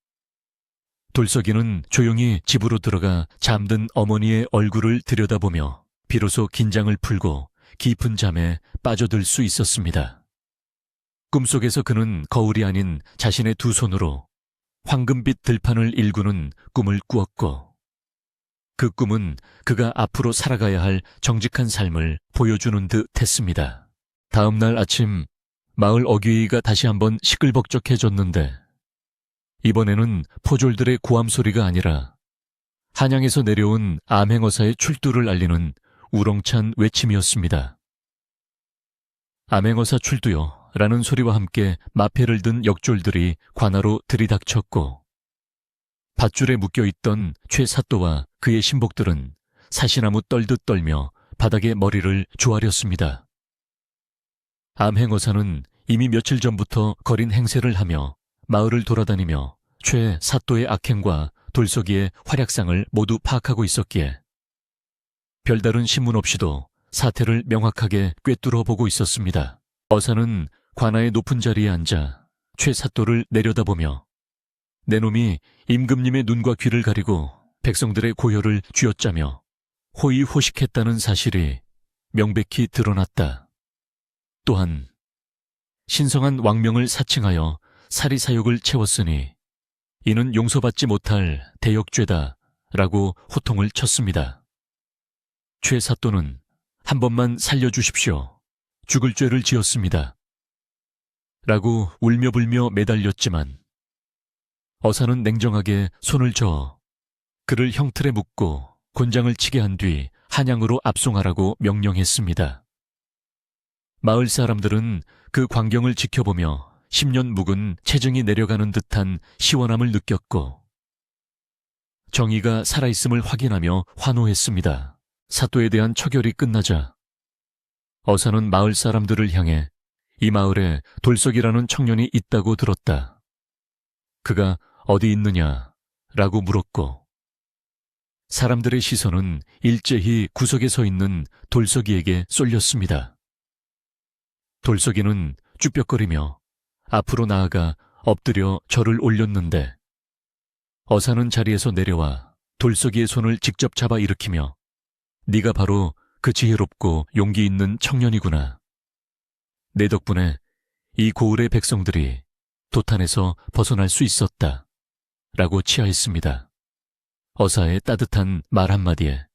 돌석이는 조용히 집으로 들어가 잠든 어머니의 얼굴을 들여다보며 비로소 긴장을 풀고 깊은 잠에 빠져들 수 있었습니다. 꿈속에서 그는 거울이 아닌 자신의 두 손으로 황금빛 들판을 일구는 꿈을 꾸었고 그 꿈은 그가 앞으로 살아가야 할 정직한 삶을 보여주는 듯 했습니다. 다음 날 아침 마을 어귀가 다시 한번 시끌벅적해졌는데 이번에는 포졸들의 고함 소리가 아니라 한양에서 내려온 암행어사의 출두를 알리는 우렁찬 외침이었습니다. 암행어사 출두요 라는 소리와 함께 마패를 든 역졸들이 관하로 들이닥쳤고 밧줄에 묶여있던 최사또와 그의 신복들은 사시나무 떨듯 떨며 바닥에 머리를 조아렸습니다. 암행어사는 이미 며칠 전부터 거린 행세를 하며 마을을 돌아다니며 최사또의 악행과 돌석이의 활약상을 모두 파악하고 있었기에 별다른 신문 없이도 사태를 명확하게 꿰뚫어 보고 있었습니다. 어사는 관아의 높은 자리에 앉아 최사또를 내려다보며 내 놈이 임금님의 눈과 귀를 가리고 백성들의 고혈을 쥐어짜며 호의호식했다는 사실이 명백히 드러났다. 또한 신성한 왕명을 사칭하여 사리사욕을 채웠으니 이는 용서받지 못할 대역죄다 라고 호통을 쳤습니다. 최사또는 한 번만 살려주십시오. 죽을 죄를 지었습니다. 라고 울며불며 매달렸지만 어사는 냉정하게 손을 저어 그를 형틀에 묶고 곤장을 치게 한 뒤 한양으로 압송하라고 명령했습니다. 마을 사람들은 그 광경을 지켜보며 10년 묵은 체증이 내려가는 듯한 시원함을 느꼈고 정의가 살아있음을 확인하며 환호했습니다. 사또에 대한 처결이 끝나자 어사는 마을 사람들을 향해 이 마을에 돌석이라는 청년이 있다고 들었다. 그가 어디 있느냐? 라고 물었고 사람들의 시선은 일제히 구석에 서 있는 돌석이에게 쏠렸습니다. 돌석이는 쭈뼛거리며 앞으로 나아가 엎드려 절을 올렸는데 어사는 자리에서 내려와 돌석이의 손을 직접 잡아 일으키며 네가 바로 그 지혜롭고 용기 있는 청년이구나. 내 덕분에 이 고을의 백성들이 도탄에서 벗어날 수 있었다. 라고 치하했습니다. 어사의 따뜻한 말 한마디에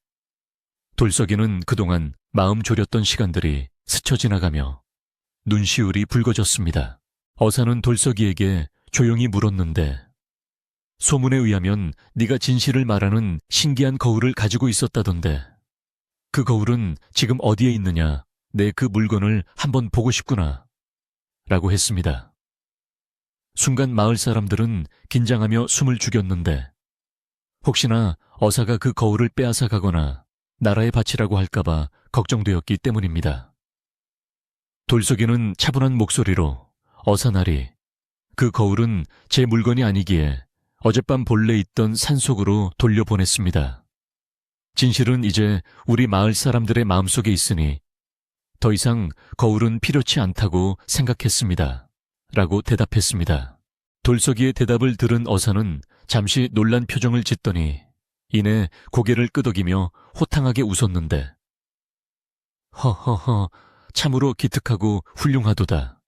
돌석이는 그동안 마음 졸였던 시간들이 스쳐 지나가며 눈시울이 붉어졌습니다. 어사는 돌석이에게 조용히 물었는데 소문에 의하면 네가 진실을 말하는 신기한 거울을 가지고 있었다던데 그 거울은 지금 어디에 있느냐? 내 그 물건을 한번 보고 싶구나. 라고 했습니다. 순간 마을 사람들은 긴장하며 숨을 죽였는데 혹시나 어사가 그 거울을 빼앗아 가거나 나라에 바치라고 할까봐 걱정되었기 때문입니다. 돌석이는 차분한 목소리로 어사나리, 그 거울은 제 물건이 아니기에 어젯밤 본래 있던 산속으로 돌려보냈습니다. 진실은 이제 우리 마을 사람들의 마음속에 있으니 더 이상 거울은 필요치 않다고 생각했습니다. 라고 대답했습니다. 돌석이의 대답을 들은 어사는 잠시 놀란 표정을 짓더니 이내 고개를 끄덕이며 호탕하게 웃었는데 허허허 참으로 기특하고 훌륭하도다.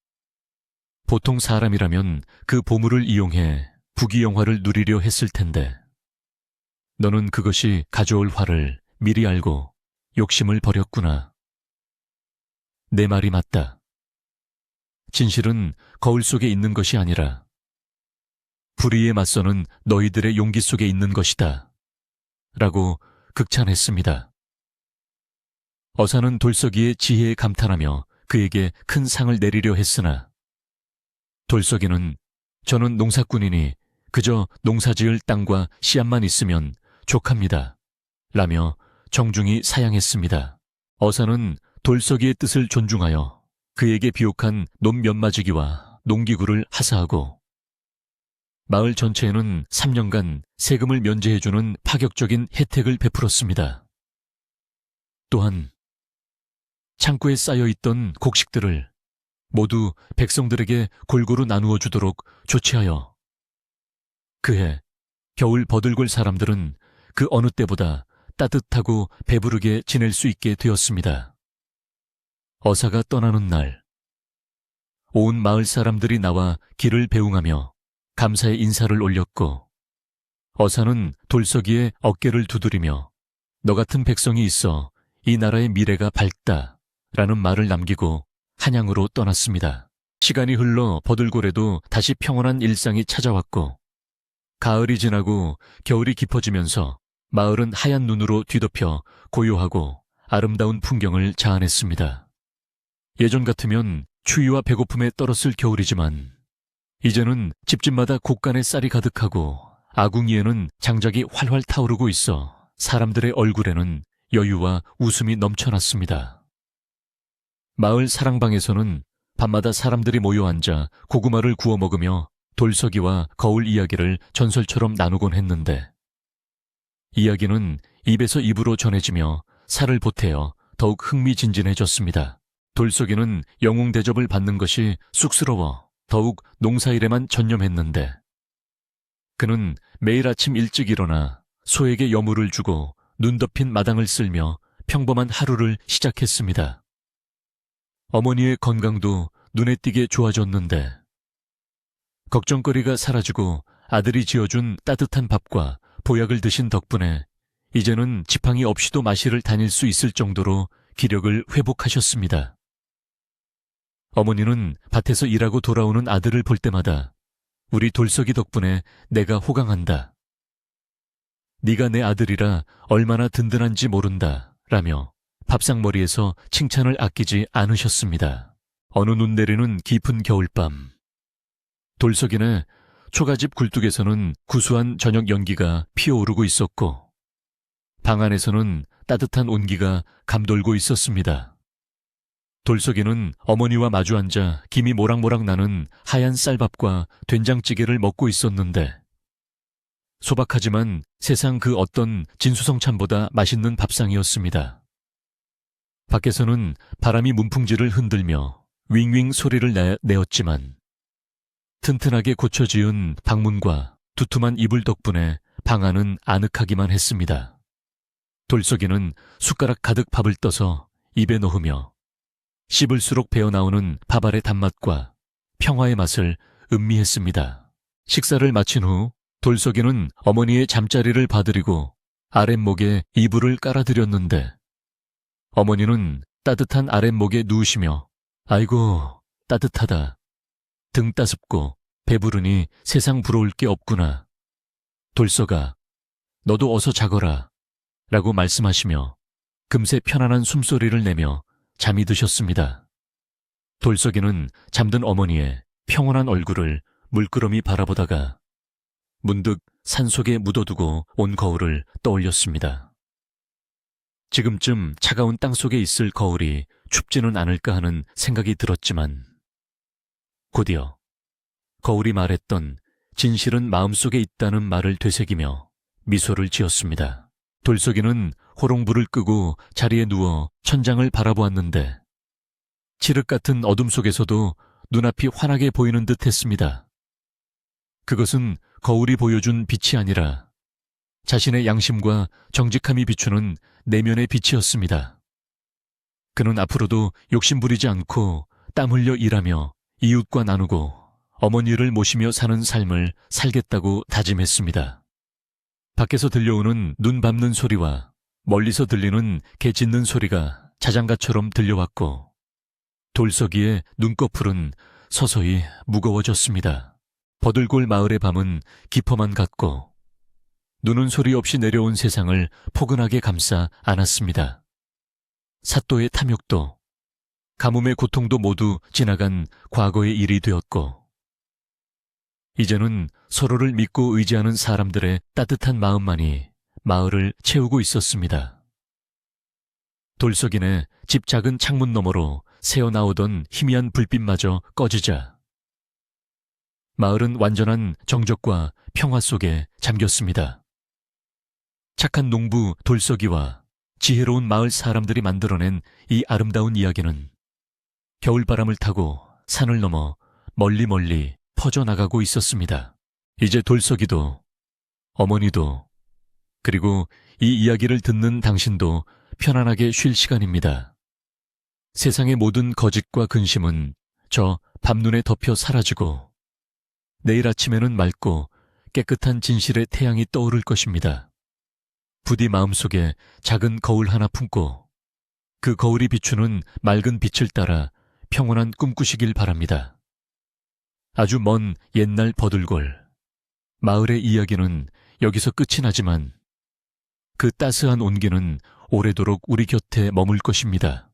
보통 사람이라면 그 보물을 이용해 부귀영화를 누리려 했을 텐데 너는 그것이 가져올 화를 미리 알고 욕심을 버렸구나. 내 말이 맞다. 진실은 거울 속에 있는 것이 아니라 불의에 맞서는 너희들의 용기 속에 있는 것이다. 라고 극찬했습니다. 어사는 돌석이의 지혜에 감탄하며 그에게 큰 상을 내리려 했으나 돌석이는 저는 농사꾼이니 그저 농사지을 땅과 씨앗만 있으면 족합니다. 라며 정중히 사양했습니다. 어사는 돌석이의 뜻을 존중하여 그에게 비옥한 놈 몇 마지기와 농기구를 하사하고 마을 전체에는 3년간 세금을 면제해주는 파격적인 혜택을 베풀었습니다. 또한 창고에 쌓여있던 곡식들을 모두 백성들에게 골고루 나누어 주도록 조치하여 그해 겨울 버들골 사람들은 그 어느 때보다 따뜻하고 배부르게 지낼 수 있게 되었습니다. 어사가 떠나는 날, 온 마을 사람들이 나와 길을 배웅하며 감사의 인사를 올렸고 어사는 돌석이의 어깨를 두드리며 너 같은 백성이 있어 이 나라의 미래가 밝다 라는 말을 남기고 한양으로 떠났습니다. 시간이 흘러 버들골에도 다시 평온한 일상이 찾아왔고 가을이 지나고 겨울이 깊어지면서 마을은 하얀 눈으로 뒤덮여 고요하고 아름다운 풍경을 자아냈습니다. 예전 같으면 추위와 배고픔에 떨었을 겨울이지만 이제는 집집마다 곡간에 쌀이 가득하고 아궁이에는 장작이 활활 타오르고 있어 사람들의 얼굴에는 여유와 웃음이 넘쳐났습니다. 마을 사랑방에서는 밤마다 사람들이 모여 앉아 고구마를 구워 먹으며 돌석이와 거울 이야기를 전설처럼 나누곤 했는데 이야기는 입에서 입으로 전해지며 살을 보태어 더욱 흥미진진해졌습니다. 돌석이는 영웅 대접을 받는 것이 쑥스러워 더욱 농사일에만 전념했는데 그는 매일 아침 일찍 일어나 소에게 여물을 주고 눈 덮인 마당을 쓸며 평범한 하루를 시작했습니다. 어머니의 건강도 눈에 띄게 좋아졌는데 걱정거리가 사라지고 아들이 지어준 따뜻한 밥과 보약을 드신 덕분에 이제는 지팡이 없이도 마실을 다닐 수 있을 정도로 기력을 회복하셨습니다. 어머니는 밭에서 일하고 돌아오는 아들을 볼 때마다 우리 돌석이 덕분에 내가 호강한다. 네가 내 아들이라 얼마나 든든한지 모른다 라며 밥상머리에서 칭찬을 아끼지 않으셨습니다. 어느 눈 내리는 깊은 겨울밤 돌석이네 초가집 굴뚝에서는 구수한 저녁 연기가 피어오르고 있었고 방 안에서는 따뜻한 온기가 감돌고 있었습니다. 돌석이는 어머니와 마주 앉아 김이 모락모락 나는 하얀 쌀밥과 된장찌개를 먹고 있었는데 소박하지만 세상 그 어떤 진수성찬보다 맛있는 밥상이었습니다. 밖에서는 바람이 문풍지를 흔들며 윙윙 소리를 내었지만 튼튼하게 고쳐지은 방문과 두툼한 이불 덕분에 방 안은 아늑하기만 했습니다. 돌석이는 숟가락 가득 밥을 떠서 입에 넣으며 씹을수록 배어나오는 밥알의 단맛과 평화의 맛을 음미했습니다. 식사를 마친 후 돌석이는 어머니의 잠자리를 봐드리고 아랫목에 이불을 깔아드렸는데 어머니는 따뜻한 아랫목에 누우시며 아이고 따뜻하다. 등 따숩고 배부르니 세상 부러울 게 없구나. 돌석아 너도 어서 자거라 라고 말씀하시며 금세 편안한 숨소리를 내며 잠이 드셨습니다. 돌석이는 잠든 어머니의 평온한 얼굴을 물끄러미 바라보다가 문득 산속에 묻어두고 온 거울을 떠올렸습니다. 지금쯤 차가운 땅속에 있을 거울이 춥지는 않을까 하는 생각이 들었지만 곧이어 거울이 말했던 진실은 마음속에 있다는 말을 되새기며 미소를 지었습니다. 돌석이는 호롱불을 끄고 자리에 누워 천장을 바라보았는데 칠흑 같은 어둠 속에서도 눈앞이 환하게 보이는 듯 했습니다. 그것은 거울이 보여준 빛이 아니라 자신의 양심과 정직함이 비추는 내면의 빛이었습니다. 그는 앞으로도 욕심부리지 않고 땀 흘려 일하며 이웃과 나누고 어머니를 모시며 사는 삶을 살겠다고 다짐했습니다. 밖에서 들려오는 눈 밟는 소리와 멀리서 들리는 개 짖는 소리가 자장가처럼 들려왔고 돌석이의 눈꺼풀은 서서히 무거워졌습니다. 버들골 마을의 밤은 깊어만 갔고 눈은 소리 없이 내려온 세상을 포근하게 감싸 안았습니다. 사또의 탐욕도 가뭄의 고통도 모두 지나간 과거의 일이 되었고 이제는 서로를 믿고 의지하는 사람들의 따뜻한 마음만이 마을을 채우고 있었습니다. 돌석이네 집 작은 창문 너머로 새어나오던 희미한 불빛마저 꺼지자 마을은 완전한 정적과 평화 속에 잠겼습니다. 착한 농부 돌석이와 지혜로운 마을 사람들이 만들어낸 이 아름다운 이야기는 겨울바람을 타고 산을 넘어 멀리 퍼져나가고 있었습니다. 이제 돌석이도, 어머니도, 그리고 이 이야기를 듣는 당신도 편안하게 쉴 시간입니다. 세상의 모든 거짓과 근심은 저 밤눈에 덮여 사라지고 내일 아침에는 맑고 깨끗한 진실의 태양이 떠오를 것입니다. 부디 마음속에 작은 거울 하나 품고 그 거울이 비추는 맑은 빛을 따라 평온한 꿈 꾸시길 바랍니다. 아주 먼 옛날 버들골, 마을의 이야기는 여기서 끝이 나지만 그 따스한 온기는 오래도록 우리 곁에 머물 것입니다.